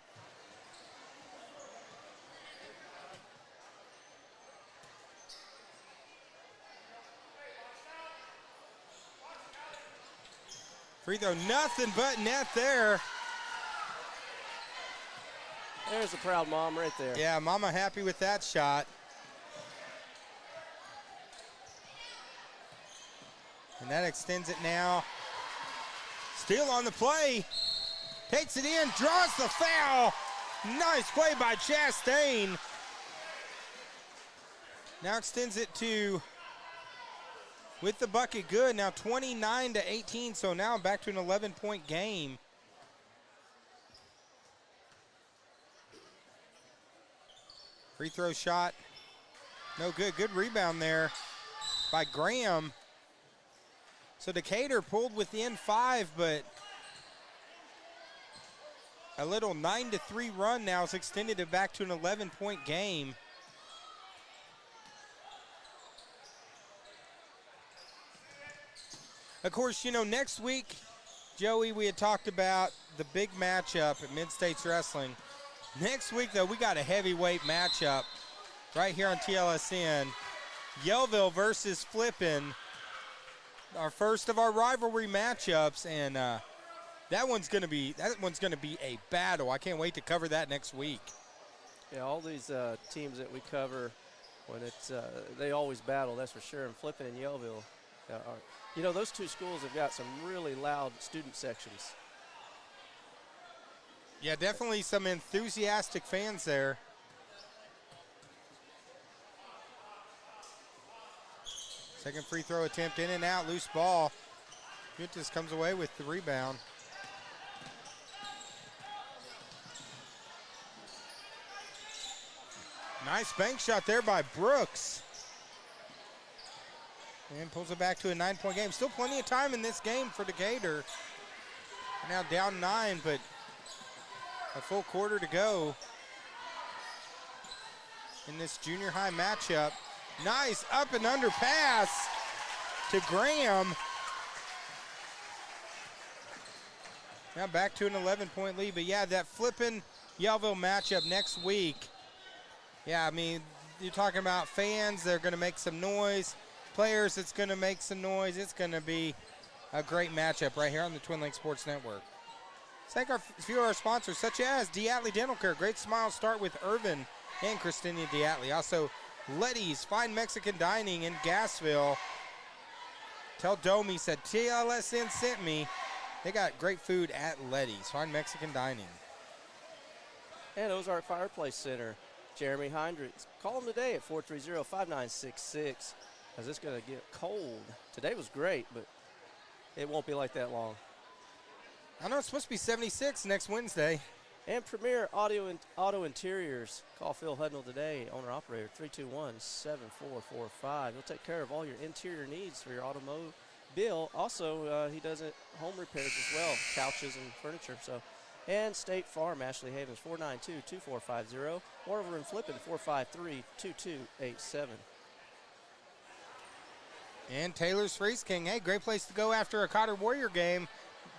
A: Free throw, nothing but net there.
B: There's a proud mom right there.
A: Yeah, mama happy with that shot. And that extends it now. Still on the play. Takes it in, draws the foul. Nice play by Chastain. Now extends it to, with the bucket good, now 29-18, so now back to an 11-point game. Free throw shot, no good. Good rebound there by Graham. So Decatur pulled within 5, but a little 9-3 run now has extended it back to an 11-point game. Of course, you know, next week, Joey, we had talked about the big matchup at Mid-States Wrestling. Next week, though, we got a heavyweight matchup right here on TLSN. Yellville versus Flippin', our first of our rivalry matchups, and that one's gonna be a battle. I can't wait to cover that next week.
B: Yeah, all these teams that we cover, when it's they always battle, that's for sure. And Flippin' and Yellville, you know, those two schools have got some really loud student sections.
A: Yeah, definitely some enthusiastic fans there. Second free throw attempt, in and out, loose ball. Juntas comes away with the rebound. Nice bank shot there by Brooks. And pulls it back to a 9-point game. Still plenty of time in this game for Decatur. Now down 9, but a full quarter to go in this junior high matchup. Nice up and under pass to Graham. Now back to an 11-point lead. But yeah, that Flippin' Yellville matchup next week. Yeah, I mean, you're talking about fans, they're going to make some noise. Players, it's going to make some noise. It's going to be a great matchup right here on the Twin Lake Sports Network. Let's thank a few of our sponsors, such as Diatley Dental Care. Great smiles start with Irvin and Christina Diatley. Also, Letty's Fine Mexican Dining in Gassville. Tell Domi said TLSN sent me. They got great food at Letty's Fine Mexican Dining.
B: And Ozark Fireplace Center, Jeremy Heinrichs. Call them today at 430-5966, as it's going to get cold. Today was great, but it won't be like that long.
A: I know it's supposed to be 76 next Wednesday.
B: And Premier Auto Interiors. Call Phil Hudnall today, owner-operator, 321-7445. He'll take care of all your interior needs for your automobile. Also, he does home repairs as well, couches and furniture. So, and State Farm, Ashley Havens, 492-2450, or over in Flippin, 453-2287.
A: And Taylor's Freeze King. Hey, great place to go after a Cotter Warrior game.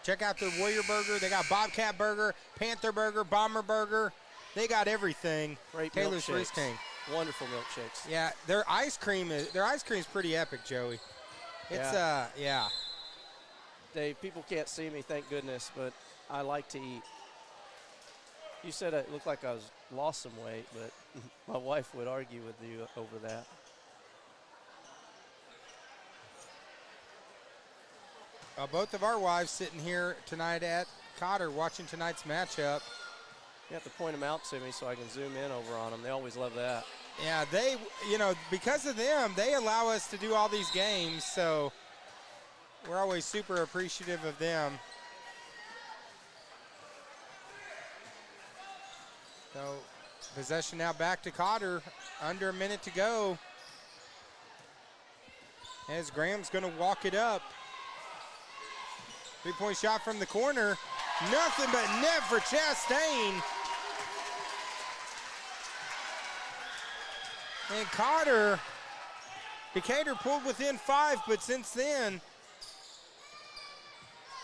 A: Check out their Warrior Burger. They got Bobcat Burger, Panther Burger, Bomber Burger. They got everything.
B: Great
A: Taylor's
B: milkshakes.
A: Freeze King.
B: Wonderful milkshakes.
A: Yeah, their ice cream is pretty epic, Joey. It's yeah.
B: Dave, people can't see me, thank goodness, but I like to eat. You said it looked like I lost some weight, but my wife would argue with you over that.
A: Both of our wives sitting here tonight at Cotter watching tonight's matchup.
B: You have to point them out to me so I can zoom in over on them. They always love that.
A: Yeah, they, because of them, they allow us to do all these games, so we're always super appreciative of them. So, possession now back to Cotter, under a minute to go. As Graham's going to walk it up. Three-point shot from the corner. Nothing but net for Chastain. And Cotter, Decatur pulled within 5, but since then,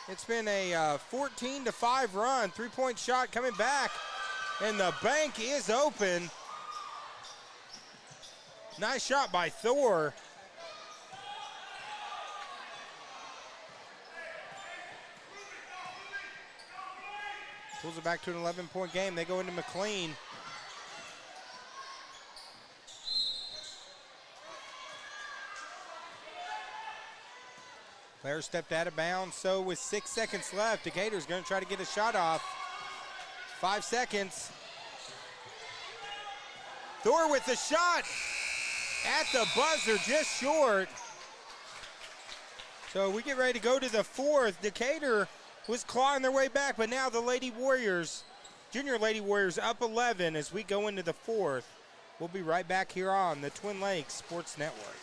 A: it's been a 14-5 run. Three-point shot coming back, and the bank is open. Nice shot by Thor. Pulls it back to an 11-point game. They go into McLean. Player stepped out of bounds, so with 6 seconds left, Decatur's going to try to get a shot off. 5 seconds. Thor with the shot at the buzzer, just short. So we get ready to go to the fourth. Decatur was clawing their way back, but now the Lady Warriors, Junior Lady Warriors up 11 as we go into the fourth. We'll be right back here on the Twin Lakes Sports Network.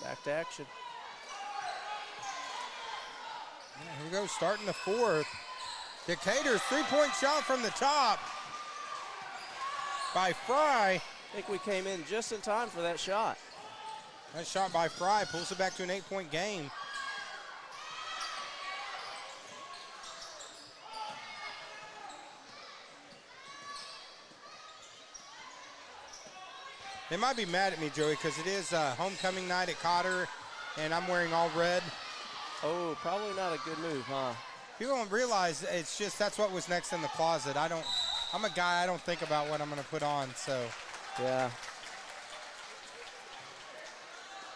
B: Back to action.
A: Here we go, starting the fourth. Decatur's three-point shot from the top by Fry.
B: I think we came in just in time for that shot.
A: Nice shot by Fry, pulls it back to an 8-point game. They might be mad at me, Joey, because it is homecoming night at Cotter, and I'm wearing all red.
B: Oh, probably not a good move, huh?
A: People don't realize it's just that's what was next in the closet. I'm a guy, I don't think about what I'm going to put on, so.
B: Yeah.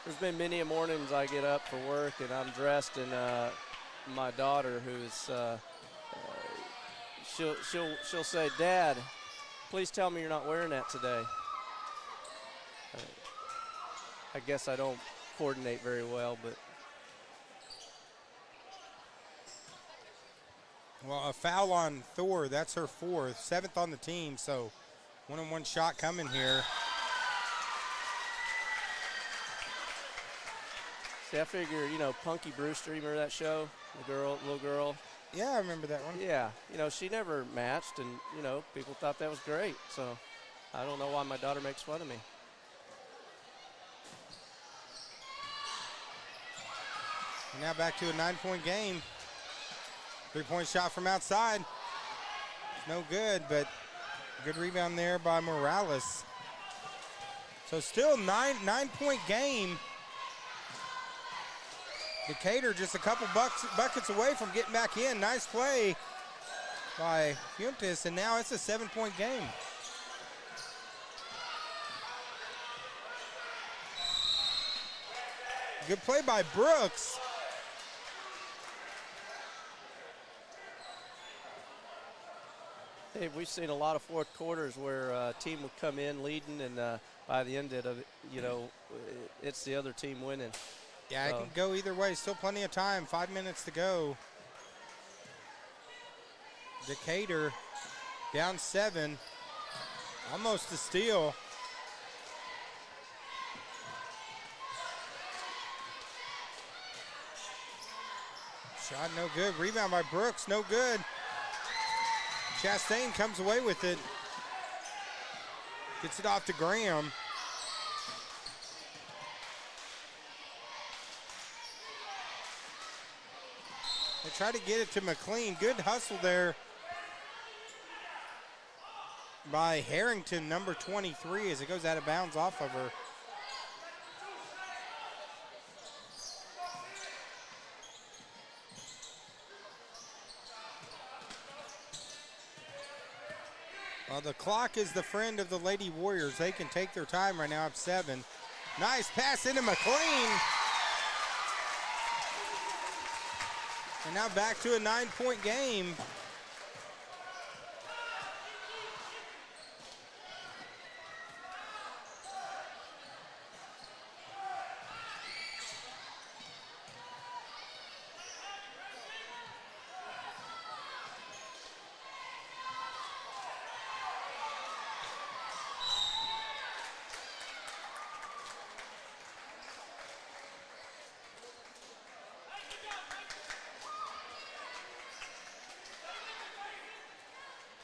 B: There's been many mornings I get up for work, and I'm dressed in my daughter, who's, she'll say, "Dad, please tell me you're not wearing that today." I guess I don't coordinate very well, but.
A: Well, a foul on Thor, that's her fourth, 7th on the team, so one-on-one shot coming here.
B: See, I figure, Punky Brewster, you remember that show? The little girl?
A: Yeah, I remember that one.
B: Yeah, she never matched, and, people thought that was great, so I don't know why my daughter makes fun of me.
A: And now back to a 9-point game. Three-point shot from outside. No good, but good rebound there by Morales. So still 9-point game. Decatur just a couple buckets away from getting back in. Nice play by Fuentes, and now it's a 7-point game. Good play by Brooks.
B: Hey, we've seen a lot of fourth quarters where a team would come in leading, and by the end of it, it's the other team winning.
A: Yeah,
B: So.
A: It can go either way. Still plenty of time. 5 minutes to go. Decatur down 7. Almost a steal. Shot no good. Rebound by Brooks, no good. Chastain comes away with it. Gets it off to Graham. They try to get it to McLean. Good hustle there by Harrington, number 23, as it goes out of bounds off of her. Well, the clock is the friend of the Lady Warriors. They can take their time right now, up 7. Nice pass into McLean. And now back to a 9-point game.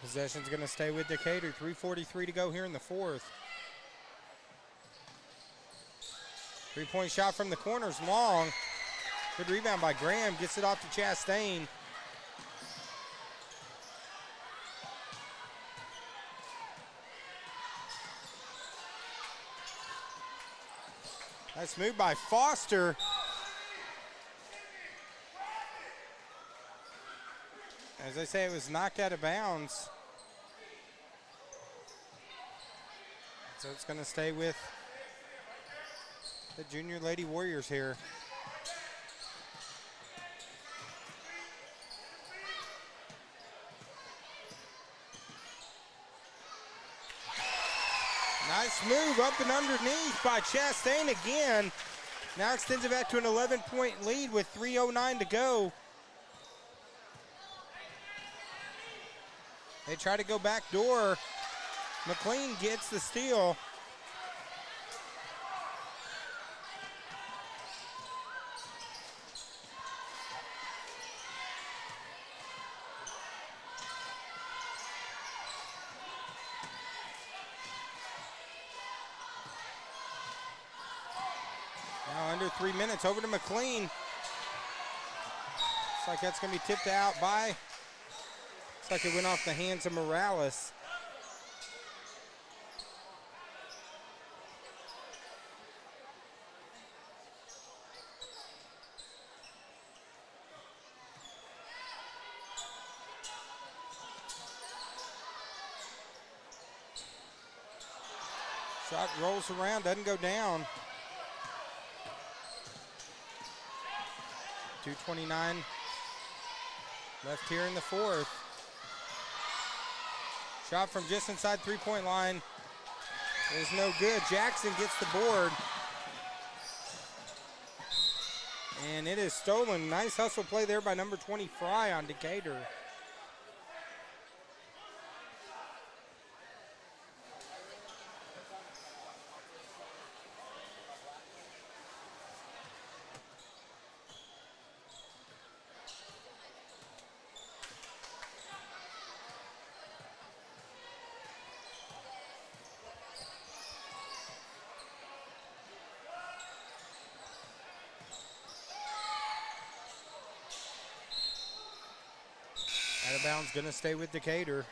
A: Possession's going to stay with Decatur. 3:43 to go here in the fourth. Three-point shot from the corner's long. Good rebound by Graham. Gets it off to Chastain. Nice move by Foster. As I say, it was knocked out of bounds. So it's going to stay with the Junior Lady Warriors here. Nice move up and underneath by Chastain again. Now extends it back to an 11-point lead with 3:09 to go. They try to go back door. McLean gets the steal. Now under 3 minutes, over to McLean. Looks like that's going to be tipped out by, looks like it went off the hands of Morales. Shot rolls around, doesn't go down. 2:29 left here in the fourth. Shot from just inside three-point line is no good. Jackson gets the board. And it is stolen. Nice hustle play there by number 20, Fry, on Decatur. Out of bounds, going to stay with Decatur.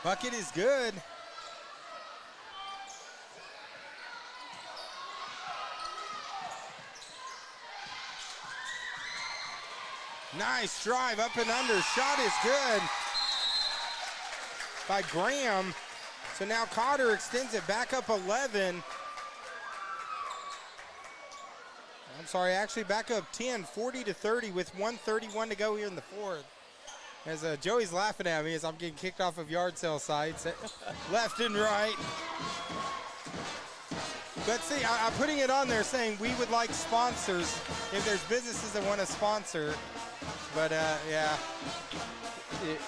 A: Bucket is good. Nice drive up and under. Shot is good by Graham. So now Cotter extends it back up 11. I'm sorry, actually back up 10, 40-30 with 1:31 to go here in the fourth. As Joey's laughing at me as I'm getting kicked off of yard sale sites left and right. But see, I'm putting it on there saying we would like sponsors if there's businesses that want to sponsor. But yeah.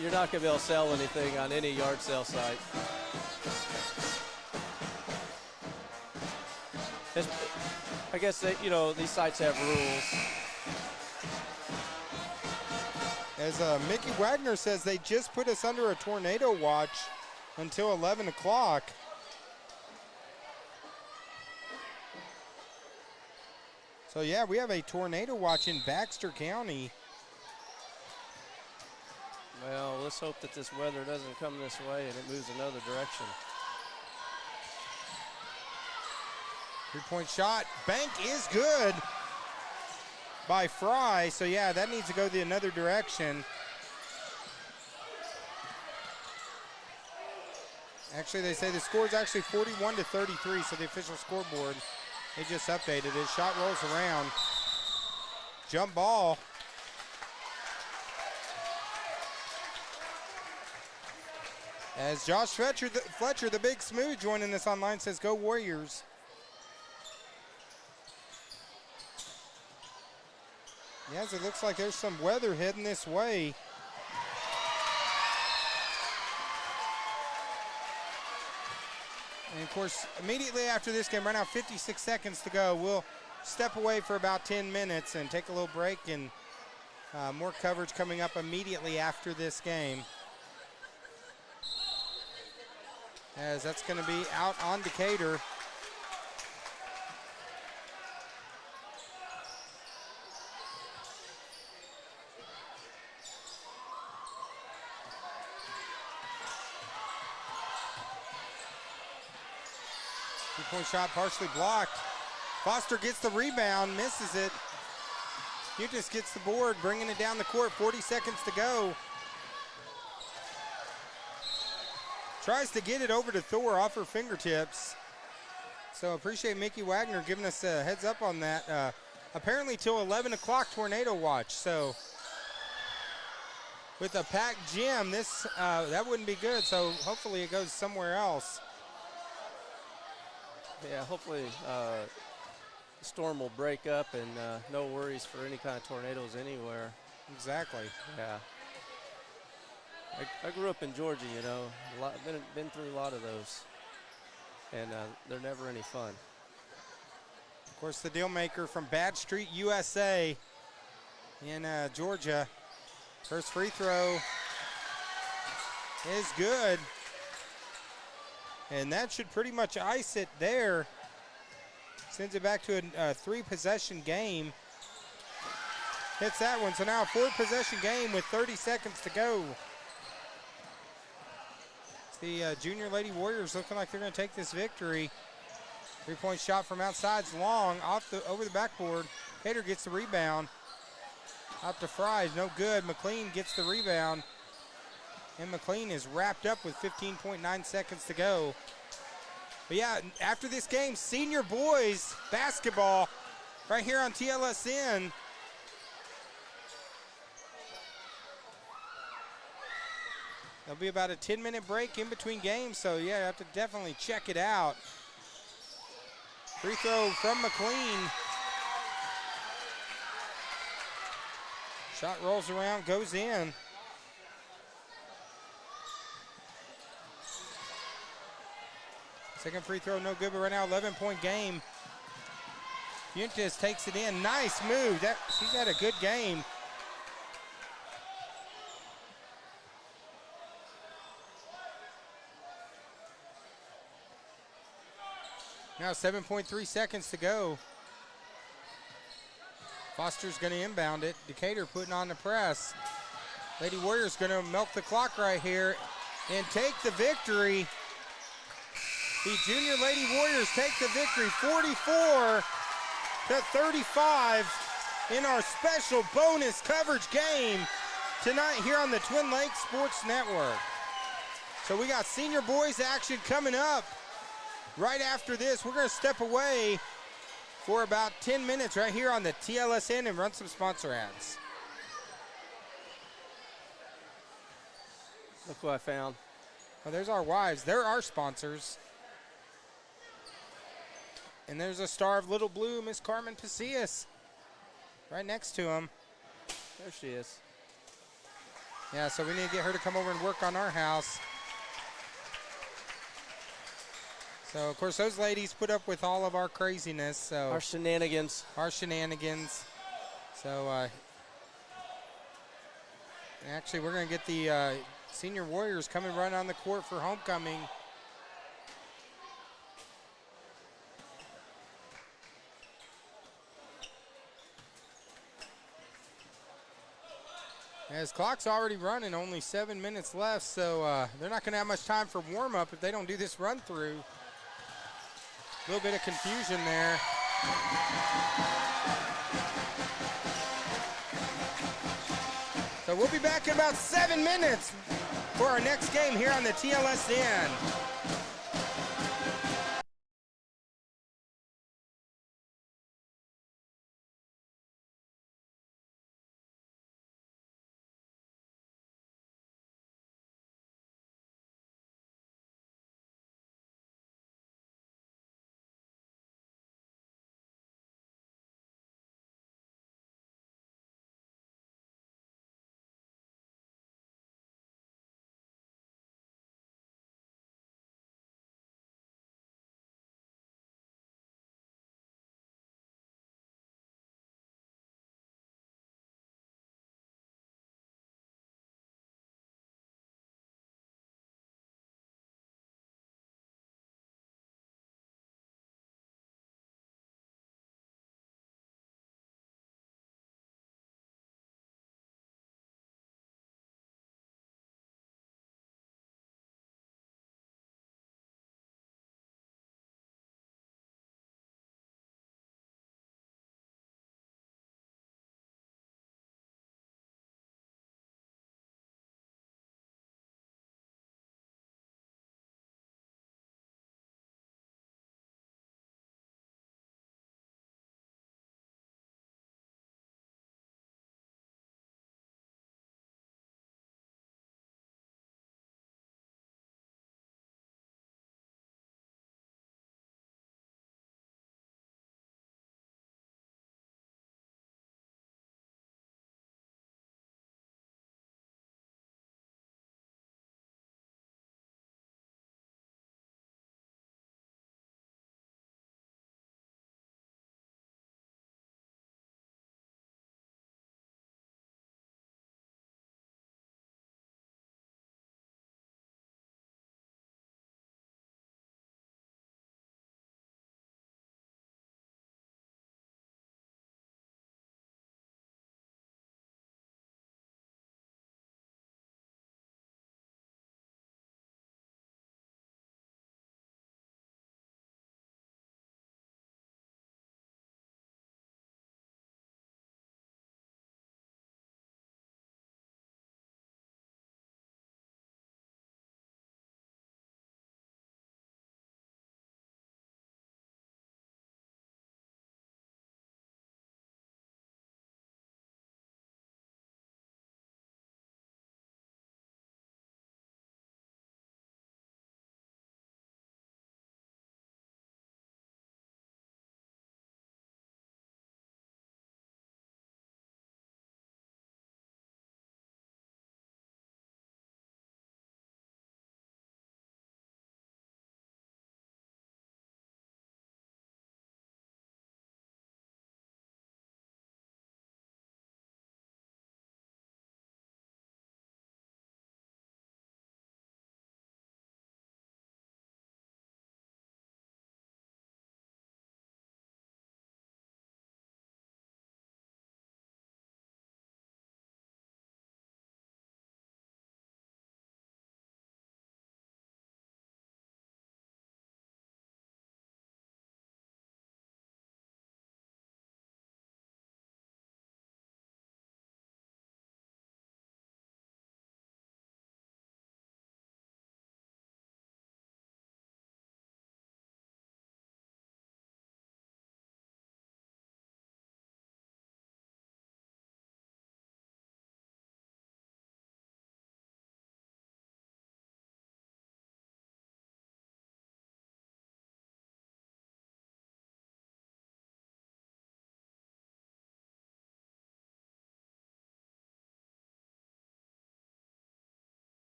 B: You're not going to be able to sell anything on any yard sale site. I guess that, these sites have rules.
A: As Mickey Wagner says, they just put us under a tornado watch until 11 o'clock. So yeah, we have a tornado watch in Baxter County.
B: Well, let's hope that this weather doesn't come this way and it moves another direction.
A: 3-point shot. Bank is good by Fry. So yeah, that needs to go the another direction. Actually, they say the score is actually 41-33, so the official scoreboard, they just updated it. Shot rolls around. Jump ball. As Josh Fletcher, the big smooth, joining us online, says, go Warriors. Yes, it looks like there's some weather heading this way. And of course, immediately after this game, right now 56 seconds to go, we'll step away for about 10 minutes and take a little break, and more coverage coming up immediately after this game. As that's going to be out on Decatur. Two-point shot partially blocked. Foster gets the rebound, misses it. Hutis gets the board, bringing it down the court, 40 seconds to go. Tries to get it over to Thor off her fingertips. So appreciate Mickey Wagner giving us a heads up on that. Apparently till 11 o'clock tornado watch. So with a packed gym, this that wouldn't be good. So hopefully it goes somewhere else.
B: Yeah, hopefully the storm will break up and no worries for any kind of tornadoes anywhere.
A: Exactly.
B: Yeah. I grew up in Georgia, been through a lot of those, and they're never any fun.
A: Of course, the deal maker from Bad Street, USA in Georgia. First free throw is good. And that should pretty much ice it there. Sends it back to a three-possession game. Hits that one. So now a four-possession game with 30 seconds to go. The Junior Lady Warriors looking like they're going to take this victory. Three-point shot from outside's long, over the backboard. Cater gets the rebound. Up to Fries, no good. McLean gets the rebound. And McLean is wrapped up with 15.9 seconds to go. But yeah, after this game, senior boys basketball right here on TLSN. There'll be about a 10-minute break in between games, so yeah, you have to definitely check it out. Free throw from McLean. Shot rolls around, goes in. Second free throw, no good, but right now 11-point game. Fuentes takes it in. Nice move. She's had a good game. Now 7.3 seconds to go. Foster's going to inbound it. Decatur putting on the press. Lady Warriors going to milk the clock right here and take the victory. The Junior Lady Warriors take the victory 44-35. in our special bonus coverage game tonight here on the Twin Lakes Sports Network. So we got senior boys action coming up right after this. We're going to step away for about 10 minutes right here on the TLSN and run some sponsor ads.
B: Look what I found.
A: Oh, there's our wives. They're our sponsors. And there's a star of Little Blue, Miss Carmen Pasillas, right next to him.
B: There she is.
A: Yeah, so we need to get her to come over and work on our house. So, of course, those ladies put up with all of our craziness. So
B: Our shenanigans.
A: Our shenanigans. So, actually, we're going to get the senior Warriors coming right on the court for homecoming. As clock's already running, only 7 minutes left, so they're not going to have much time for warm-up if they don't do this run-through. A little bit of confusion there. So we'll be back in about 7 minutes for our next game here on the TLSN.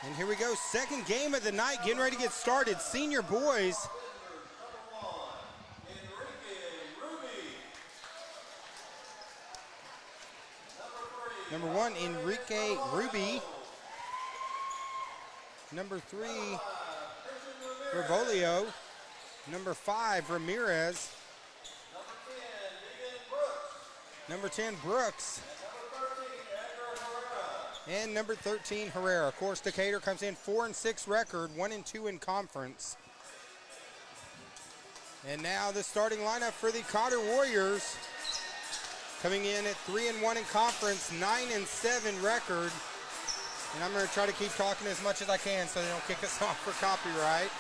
A: And here we go, second game of the night, getting ready to get started. Senior boys. Number 1, Enrique Ruby. Number 3, Revolio. Number 5, Ramirez. Number 10, Brooks. And number 13, Herrera. Of course, Decatur comes in 4-6 record, 1-2 in conference. And now the starting lineup for the Cotter Warriors. Coming in at 3-1 in conference, 9-7 record. And I'm going to try to keep talking as much as I can so they don't kick us off for copyright.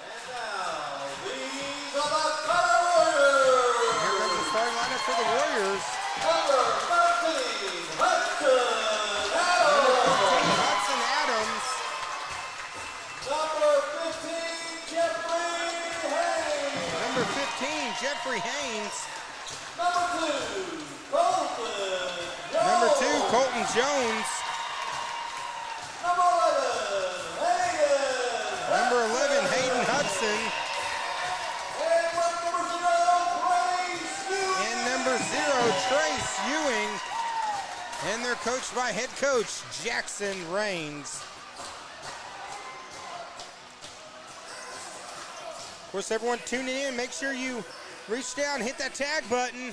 E: And now, these are the Cotter Warriors.
A: Here comes the starting lineup for the Warriors.
E: Number 13, Hudson Adams.
A: Number 15, Hudson Adams.
E: Number 15, Jeffrey Haynes.
A: Number 15, Jeffrey Haynes.
E: Number 2, Colton Jones.
A: Number 2, Colton Jones.
E: Number 11, Hayden.
A: Number 11, Hayden Hudson.
E: And number 0, Trace Ewing.
A: And number 0, Trace Ewing. And they're coached by head coach Jackson Raines. Of course, everyone tuning in, make sure you reach down, hit that tag button.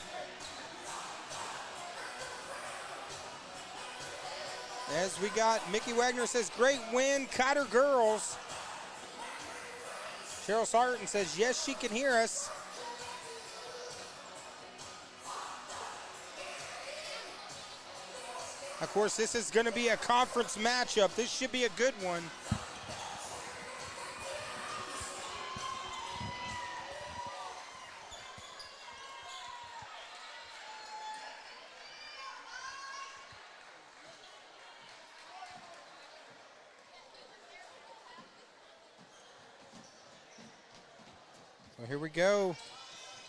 A: As we got, Mickey Wagner says, great win, Cotter girls. Cheryl Sarton says, yes, she can hear us. Of course, this is going to be a conference matchup. This should be a good one. So here we go.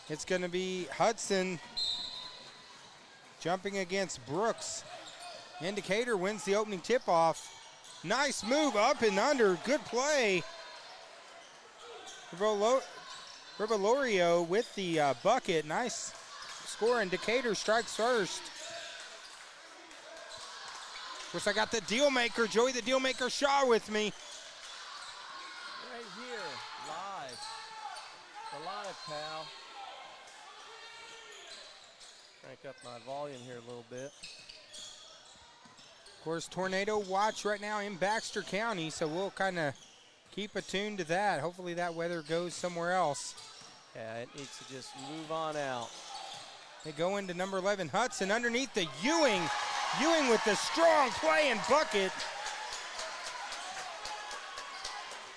A: It's going to be Hudson jumping against Brooks. Decatur wins the opening tip-off. Nice move up and under. Good play. Rivolorio with the bucket. Nice score, and Decatur strikes first. Of course, I got the deal maker, Joey the deal maker Shaw with me.
B: Right here, live. The live, pal. Crank up my volume here a little bit.
A: Of course, tornado watch right now in Baxter County, so we'll kind of keep attuned to that. Hopefully that weather goes somewhere else.
B: Yeah, it needs to just move on out.
A: They go into number 11, Hudson, underneath the Ewing. Ewing with the strong play and bucket.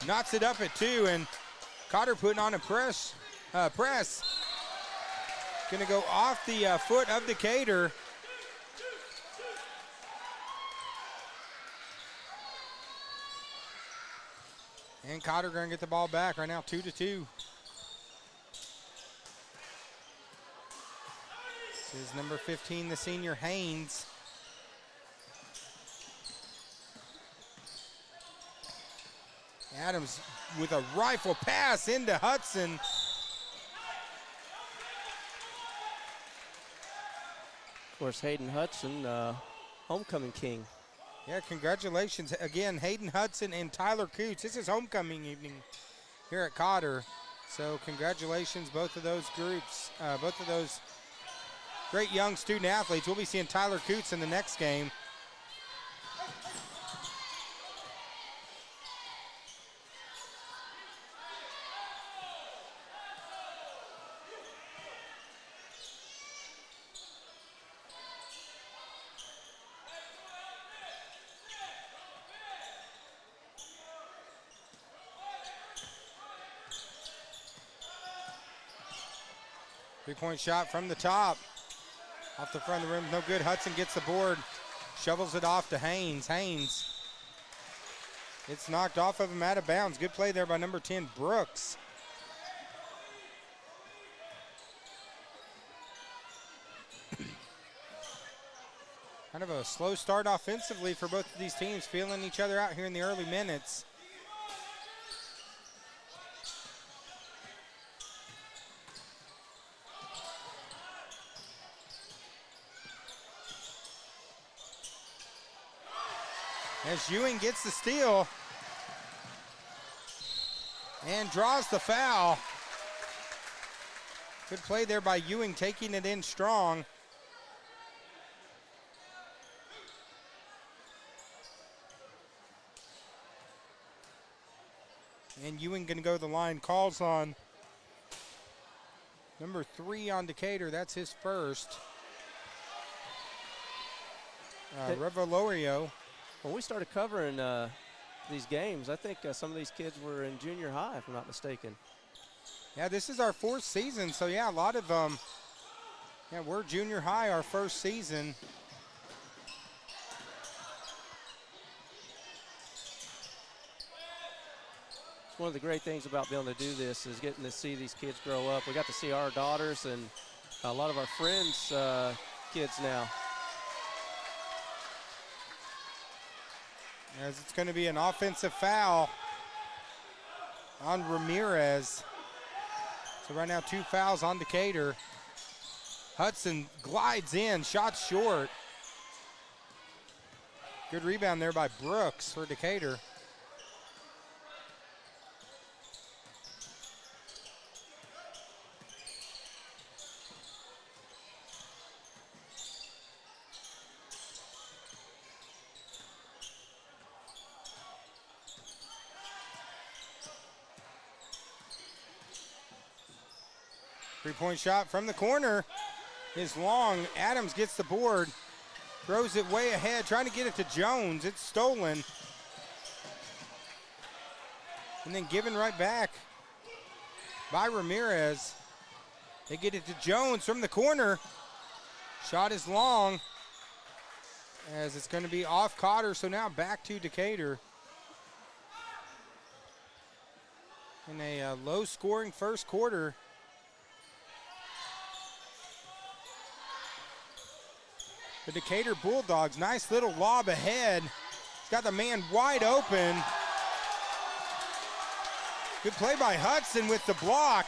A: Knots it up at 2, and Cotter putting on a press. Gonna go off the foot of Decatur. And Cotter gonna get the ball back right now, 2-2. This is number 15, the senior Haynes. Adams with a rifle pass into Hudson.
B: Of course, Hayden Hudson, homecoming king.
A: Yeah, congratulations again, Hayden Hudson and Tyler Coots. This is homecoming evening here at Cotter. So congratulations, both of those groups, both of those great young student athletes. We'll be seeing Tyler Coots in the next game. Three-point shot from the top. Off the front of the rim, no good. Hudson gets the board, shovels it off to Haynes. Haynes. It's knocked off of him out of bounds. Good play there by number 10, Brooks. Kind of a slow start offensively for both of these teams, feeling each other out here in the early minutes. As Ewing gets the steal and draws the foul. Good play there by Ewing, taking it in strong. And Ewing going to go to the line, calls on number 3 on Decatur. That's his first. Revolorio.
B: When we started covering these games, I think some of these kids were in junior high, if I'm not mistaken.
A: Yeah, this is our 4th season, so yeah, a lot of them. Yeah, we're junior high our first season.
B: It's one of the great things about being able to do this is getting to see these kids grow up. We got to see our daughters and a lot of our friends' kids now.
A: As it's going to be an offensive foul on Ramirez. So right now 2 fouls on Decatur. Hudson glides in, shot short. Good rebound there by Brooks for Decatur. Three-point shot from the corner is long. Adams gets the board, throws it way ahead, trying to get it to Jones. It's stolen. And then given right back by Ramirez. They get it to Jones from the corner. Shot is long as it's going to be off Cotter, so now back to Decatur. In a low-scoring first quarter. The Decatur Bulldogs, nice little lob ahead. He's got the man wide open. Good play by Hudson with the block.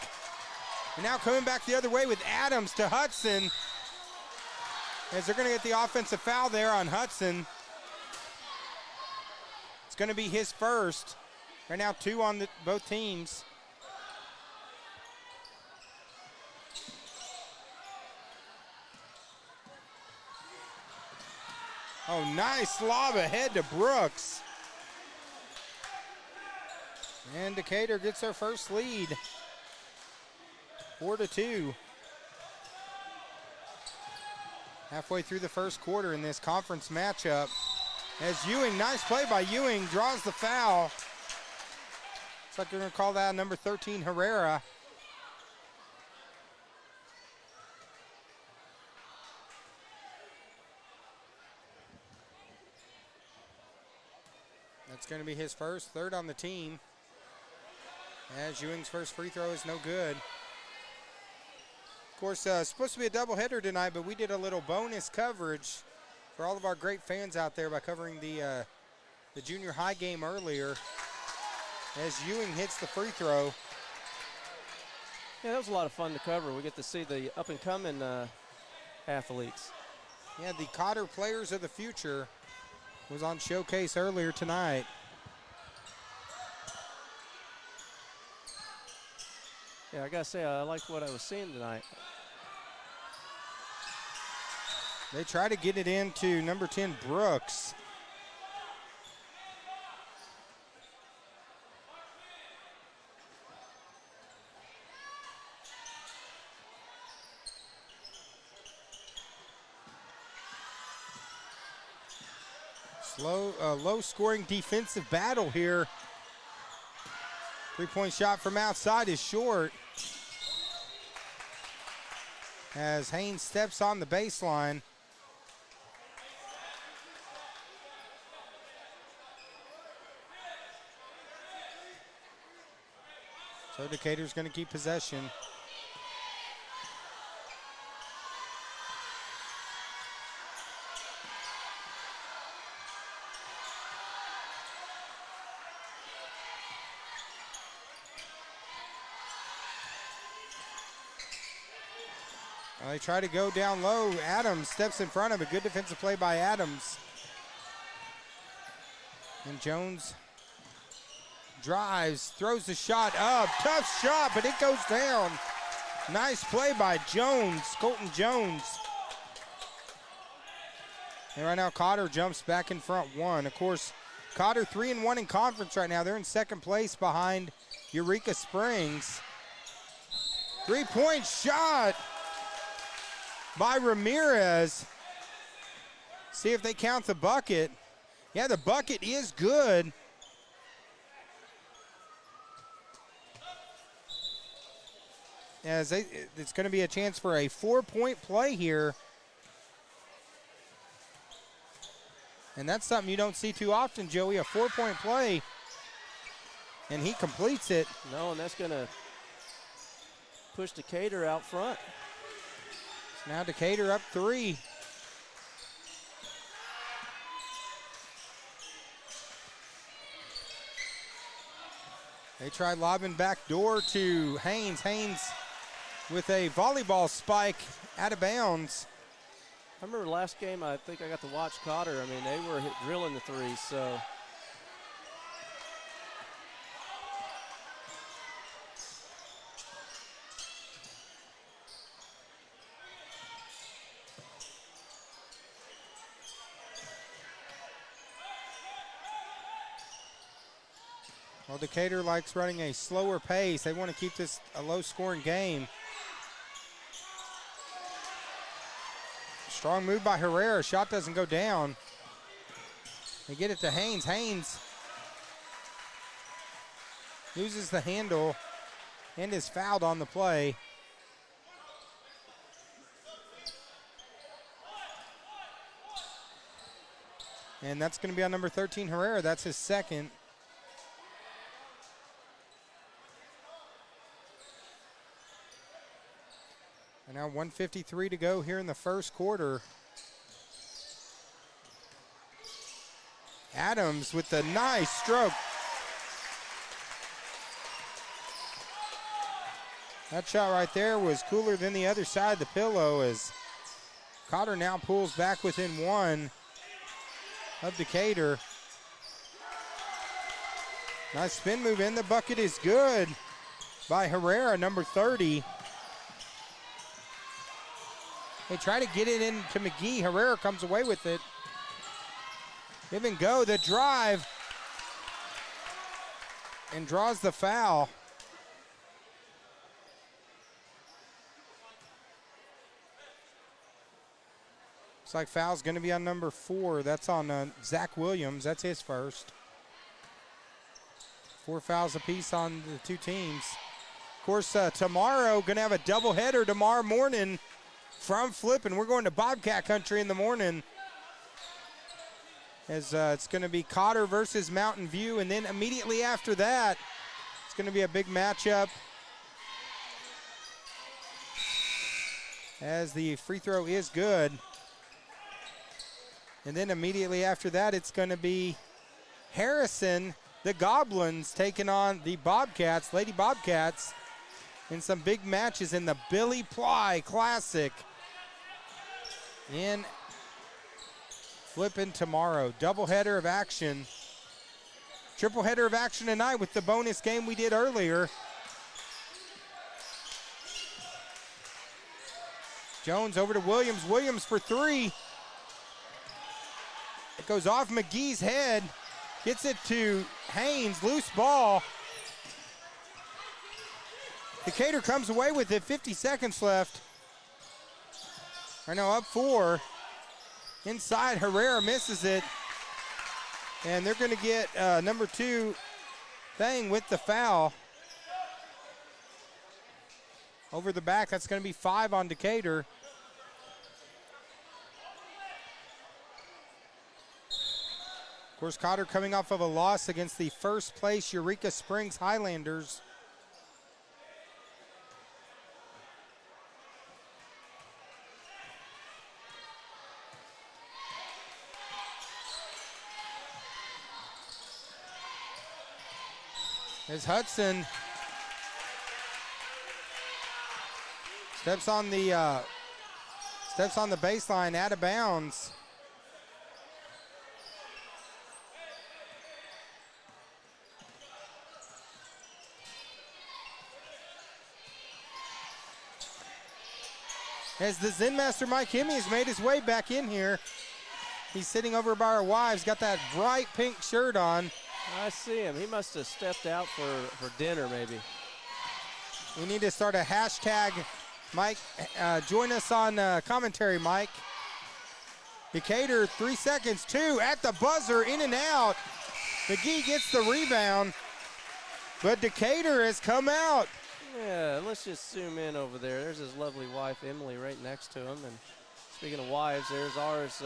A: And now coming back the other way with Adams to Hudson. As they're going to get the offensive foul there on Hudson. It's going to be his first. Right now 2 on both teams. Oh, nice lob ahead to Brooks. And Decatur gets their first lead. 4-2. Halfway through the first quarter in this conference matchup. As Ewing, nice play by Ewing, draws the foul. Looks like they're going to call that number 13, Herrera. That's going to be his first, 3rd on the team. As Ewing's first free throw is no good. Of course, it's supposed to be a doubleheader tonight, but we did a little bonus coverage for all of our great fans out there by covering the junior high game earlier. As Ewing hits the free throw.
B: Yeah, that was a lot of fun to cover. We get to see the up-and-coming athletes.
A: Yeah, the Cotter Players of the Future was on showcase earlier tonight.
B: Yeah, I gotta say, I liked what I was seeing tonight.
A: They try to get it into number 10, Brooks. Low-scoring defensive battle here. Three-point shot from outside is short. As Haynes steps on the baseline. So Decatur's going to keep possession. Well, they try to go down low. Adams steps in front of a good defensive play by Adams. And Jones drives, throws the shot up. Tough shot, but it goes down. Nice play by Jones, Colton Jones. And right now Cotter jumps back in front 1. Of course, Cotter 3-1 in conference right now. They're in second place behind Eureka Springs. 3-point shot by Ramirez. See if they count the bucket. Yeah, the bucket is good. As it's going to be a chance for a 4-point play here. And that's something you don't see too often, Joey, a 4-point play. And he completes it.
B: No, and that's going to push Decatur out front.
A: So now Decatur up 3. They try lobbing back door to Haynes. Haynes with a volleyball spike out of bounds.
B: I remember last game, I think I got to watch Cotter. I mean, they were drilling the threes, so.
A: Well, Decatur likes running a slower pace. They want to keep this a low-scoring game. Strong move by Herrera. Shot doesn't go down. They get it to Haynes. Haynes loses the handle and is fouled on the play. And that's going to be on number 13, Herrera. That's his second. And now 1:53 to go here in the first quarter. Adams with the nice stroke. That shot right there was cooler than the other side of the pillow as Cotter now pulls back within 1 of Decatur. Nice spin move in. The bucket is good by Herrera, number 30. They try to get it into McGee. Herrera comes away with it. Give and go, the drive. And draws the foul. Looks like foul's going to be on number 4. That's on Zach Williams. That's his first. 4 fouls apiece on the two teams. Of course, tomorrow, going to have a doubleheader tomorrow morning from Flippin. We're going to Bobcat Country in the morning. As it's going to be Cotter versus Mountain View. And then immediately after that, it's going to be a big matchup. As the free throw is good. And then immediately after that, it's going to be Harrison, the Goblins, taking on the Bobcats, Lady Bobcats, in some big matches in the Billy Ply Classic in Flippin tomorrow. Doubleheader of action. Triple header of action tonight with the bonus game we did earlier. Jones over to Williams. Williams for 3. It goes off McGee's head. Gets it to Haynes. Loose ball. Decatur comes away with it. 50 seconds left. Right now up 4. Inside, Herrera misses it. And they're going to get number 2 Thang with the foul. Over the back, that's going to be 5 on Decatur. Of course, Cotter coming off of a loss against the first place Eureka Springs Highlanders. As Hudson steps on the Steps on the baseline, out of bounds. As the Zen Master Mike Hemme has made his way back in here. He's sitting over by our wives, got that bright pink shirt on.
B: I see him. He must have stepped out for dinner maybe.
A: We need to start a hashtag. Mike, join us on commentary, Mike. Decatur, 3 seconds, 2 at the buzzer, in and out. McGee gets the rebound, but Decatur has come out.
B: Yeah, let's just zoom in over there. There's his lovely wife, Emily, right next to him. And speaking of wives, there's ours,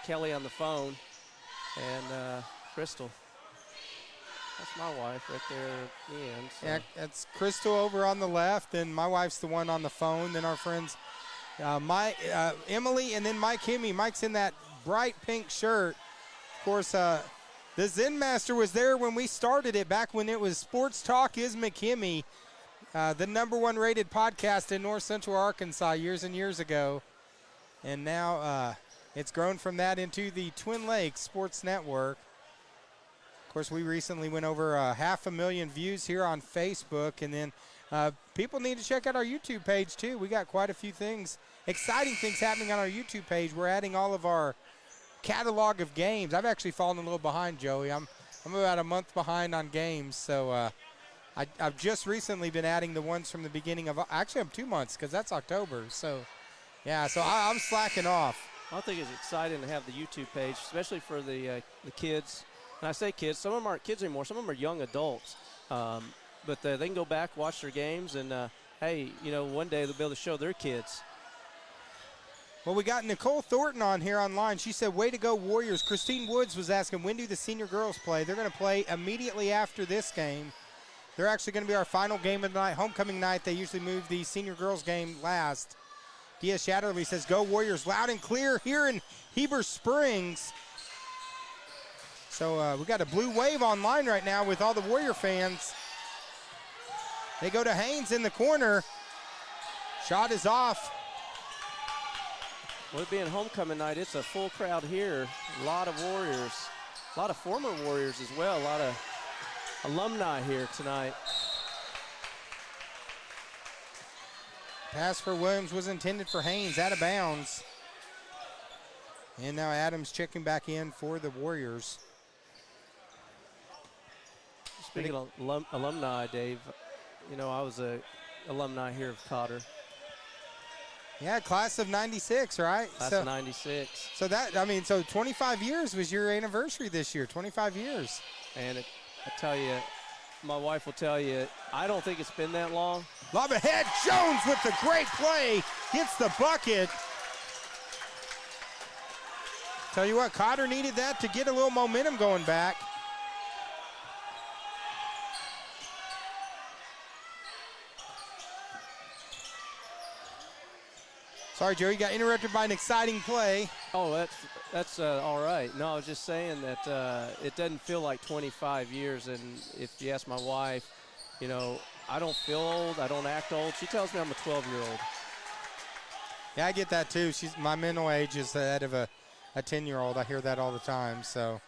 B: Kelly on the phone, and Crystal. That's my wife right there at the end. So.
A: Yeah, that's Crystal over on the left, and my wife's the one on the phone. Then our friends, Emily, and then Mike Hemme. Mike's in that bright pink shirt. Of course, the Zen Master was there when we started it, back when it was Sports Talk is McHemme, the #1 rated podcast in North Central Arkansas years and years ago. And now it's grown from that into the Twin Lakes Sports Network. Of course, we recently went over 500,000 views here on Facebook, and then people need to check out our YouTube page too. We got quite a few things, exciting things happening on our YouTube page. We're adding all of our catalog of games. I've actually fallen a little behind, Joey. I'm about a month behind on games, so I've just recently been adding the ones from the beginning of. Actually, I'm 2 months because that's October. So, yeah, so I'm slacking off.
B: I think it's exciting to have the YouTube page, especially for the kids. And I say kids, some of them aren't kids anymore. Some of them are young adults. But they can go back, watch their games, and, hey, one day they'll be able to show their kids.
A: Well, we got Nicole Thornton on here online. She said, way to go, Warriors. Christine Woods was asking, when do the senior girls play? They're going to play immediately after this game. They're actually going to be our final game of the night, homecoming night. They usually move the senior girls game last. Dia Shatterly says, go Warriors, loud and clear here in Heber Springs. So we got a blue wave online right now with all the Warrior fans. They go to Haynes in the corner. Shot is off.
B: Well, it being homecoming night, it's a full crowd here. A lot of Warriors, a lot of former Warriors as well. A lot of alumni here tonight.
A: Pass for Williams was intended for Haynes, out of bounds. And now Adams checking back in for the Warriors.
B: Speaking of alumni, Dave, I was a alumni here of Cotter.
A: Yeah, class of 96, right?
B: Class of 96.
A: So 25 years was your anniversary this year, 25 years.
B: And I tell you, my wife will tell you, I don't think it's been that long.
A: Lob ahead, Jones with the great play, gets the bucket. Tell you what, Cotter needed that to get a little momentum going back. Sorry, Joe, you got interrupted by an exciting play.
B: Oh, that's all right. No, I was just saying that it doesn't feel like 25 years. And if you ask my wife, I don't feel old. I don't act old. She tells me I'm a 12-year-old.
A: Yeah, I get that too. My mental age is that of a 10-year-old. I hear that all the time. So,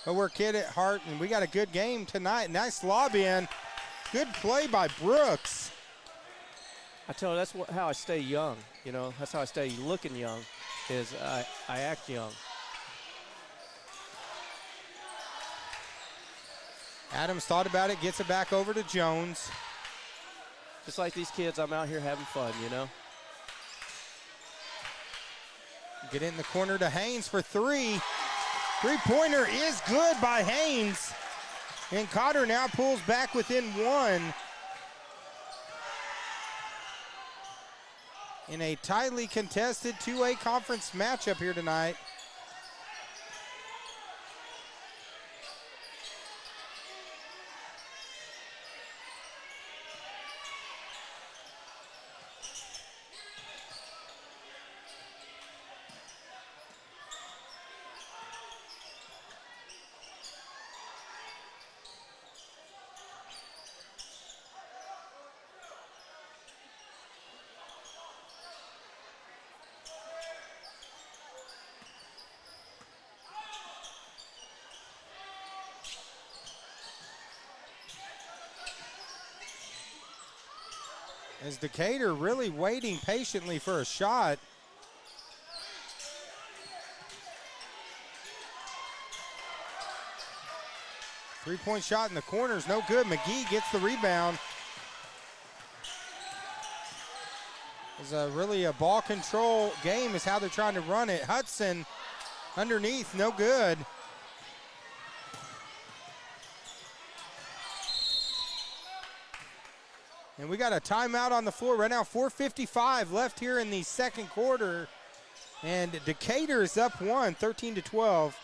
A: but we're kid at heart, and we got a good game tonight. Nice lob in. Good play by Brooks.
B: I tell you, that's how I stay young. That's how I stay looking young, is I act young.
A: Adams thought about it, gets it back over to Jones.
B: Just like these kids, I'm out here having fun,
A: Get in the corner to Haynes for three. Three-pointer is good by Haynes. And Cotter now pulls back within one. In a tightly contested 2A conference matchup here tonight. As Decatur really waiting patiently for a shot. Three-point shot in the corner is no good. McGee gets the rebound. It's really a ball control game is how they're trying to run it. Hudson underneath, no good. And we got a timeout on the floor right now. 4:55 left here in the second quarter. And Decatur is up 13-12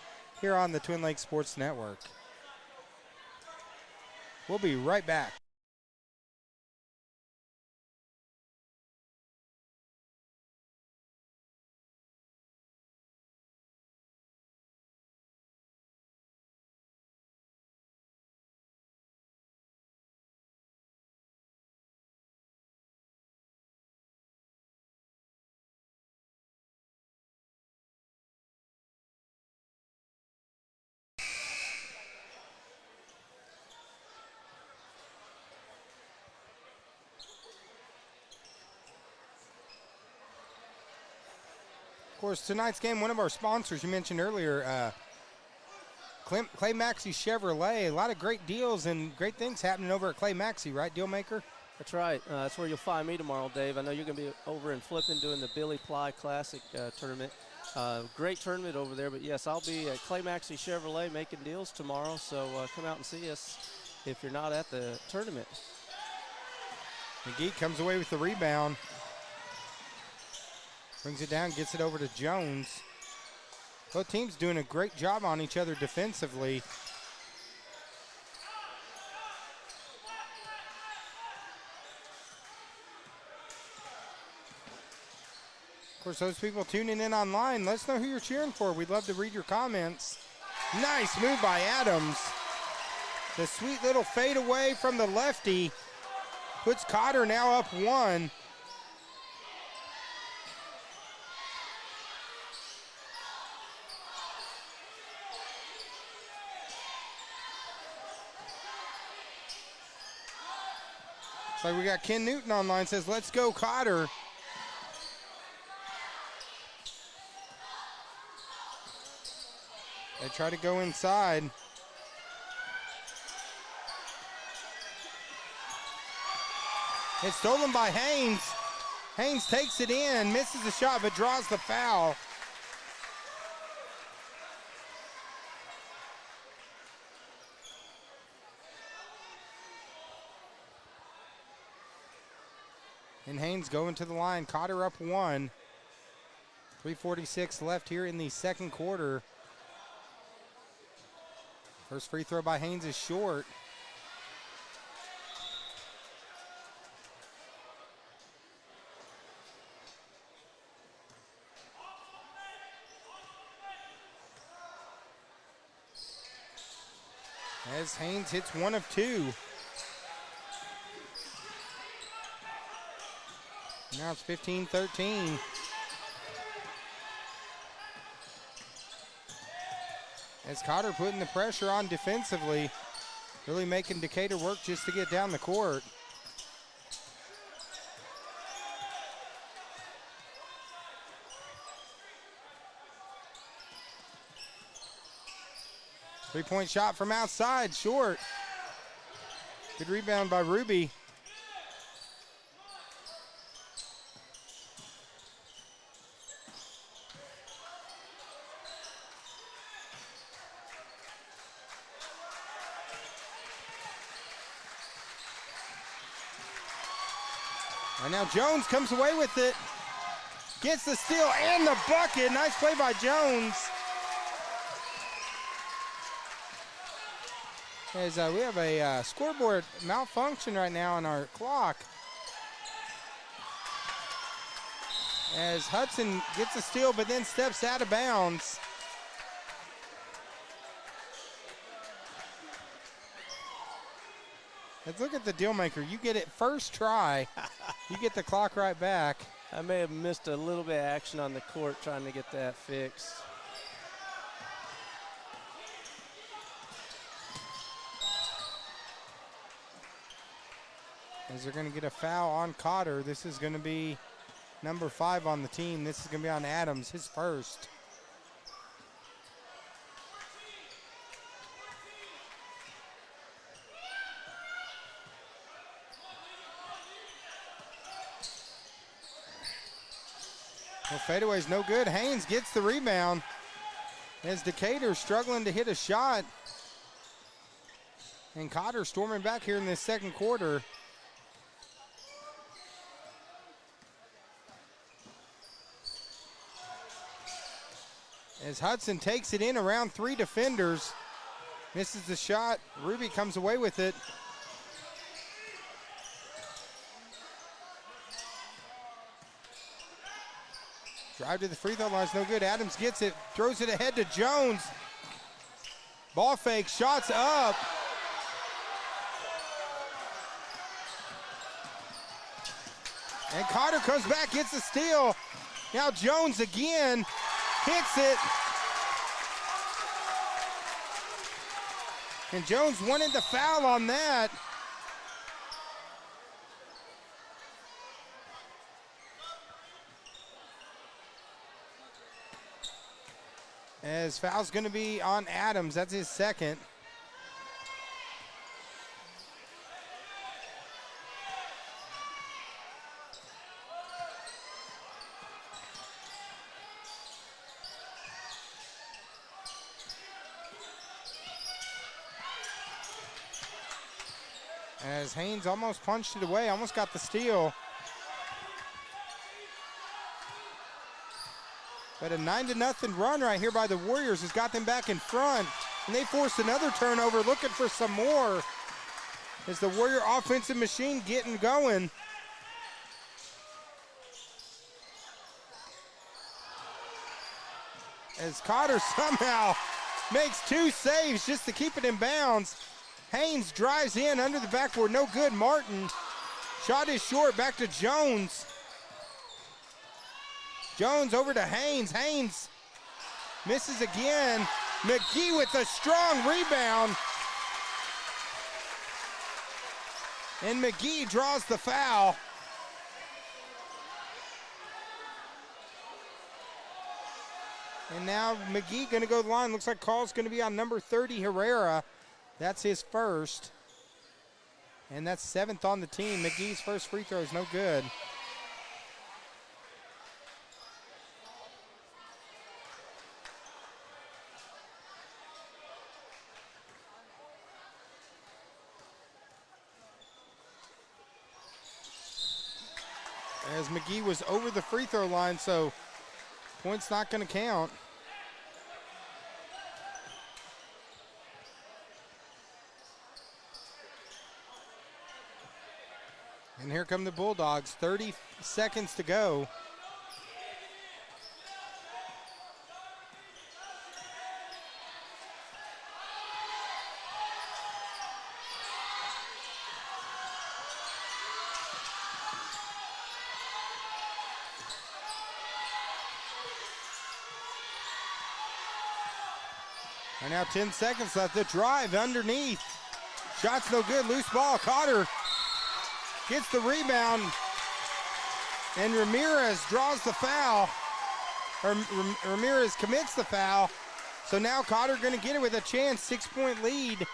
A: here on the Twin Lakes Sports Network. We'll be right back. Of course, tonight's game, one of our sponsors you mentioned earlier, Clay Maxey Chevrolet. A lot of great deals and great things happening over at Clay Maxey, right, deal maker?
B: That's right. That's where you'll find me tomorrow, Dave. I know you're going to be over in Flippin doing the Billy Ply Classic tournament. Great tournament over there, but yes, I'll be at Clay Maxey Chevrolet making deals tomorrow, so come out and see us if you're not at the tournament.
A: McGee comes away with the rebound. Brings it down, gets it over to Jones. Both teams doing a great job on each other defensively. Of course, those people tuning in online, let us know who you're cheering for. We'd love to read your comments. Nice move by Adams. The sweet little fadeaway from the lefty puts Cotter now up 1. So we got Ken Newton online, says, let's go Cotter. They try to go inside. It's stolen by Haynes. Haynes takes it in, misses the shot, but draws the foul. And Haynes going to the line. Cotter up 1. 3:46 left here in the second quarter. First free throw by Haynes is short. As Haynes hits 1 of 2. Now it's 15-13. As Cotter putting the pressure on defensively, really making Decatur work just to get down the court. Three-point shot from outside, short. Good rebound by Ruby. And now Jones comes away with it. Gets the steal and the bucket. Nice play by Jones. As we have a scoreboard malfunction right now on our clock. As Hudson gets a steal but then steps out of bounds. Let's look at the deal maker. You get it first try. You get the clock right back.
B: I may have missed a little bit of action on the court trying to get that fixed.
A: As they're going to get a foul on Cotter. This is going to be number 5 on the team. This is going to be on Adams, his first. Well, fadeaway's no good. Haynes gets the rebound as Decatur struggling to hit a shot. And Cotter storming back here in this second quarter. As Hudson takes it in around 3 defenders. Misses the shot. Ruby comes away with it. Drive to the free throw line is no good. Adams gets it, throws it ahead to Jones. Ball fake, shots up. And Cotter comes back, gets the steal. Now Jones again hits it. And Jones wanted the foul on that. As foul's going to be on Adams. That's his second. As Haynes almost punched it away, almost got the steal. But a 9-0 run right here by the Warriors has got them back in front. And they forced another turnover, looking for some more. As the Warrior offensive machine getting going. As Cotter somehow makes 2 saves just to keep it in bounds. Haynes drives in under the backboard, no good. Martin, shot is short, back to Jones. Jones over to Haynes. Haynes misses again. McGee with a strong rebound. And McGee draws the foul. And now McGee going to go to the line. Looks like call's going to be on number 30, Herrera. That's his first. And that's 7th on the team. McGee's first free throw is no good. As McGee was over the free throw line, so point's not going to count. And here come the Bulldogs, 30 seconds to go. And now 10 seconds left. The drive underneath. Shot's no good. Loose ball. Cotter gets the rebound. And Ramirez draws the foul. Ramirez commits the foul. So now Cotter going to get it with a chance. 6-point lead.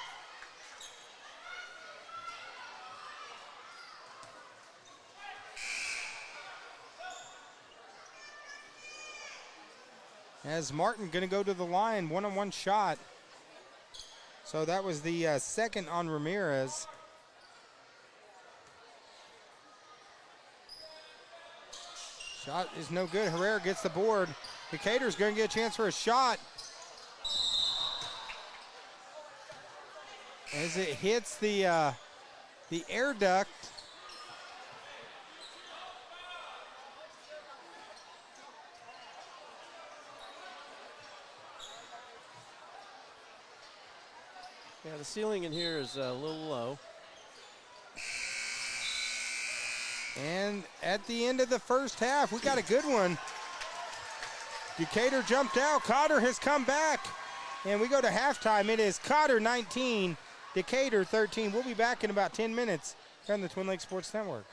A: As Martin going to go to the line, one-on-one shot. So that was the second on Ramirez. Shot is no good. Herrera gets the board. Decatur's going to get a chance for a shot. As it hits the air duct.
B: Yeah, the ceiling in here is a little low.
A: And at the end of the first half, we got a good one. Decatur jumped out. Cotter has come back. And we go to halftime. It is Cotter 19, Decatur 13. We'll be back in about 10 minutes here on the Twin Lakes Sports Network.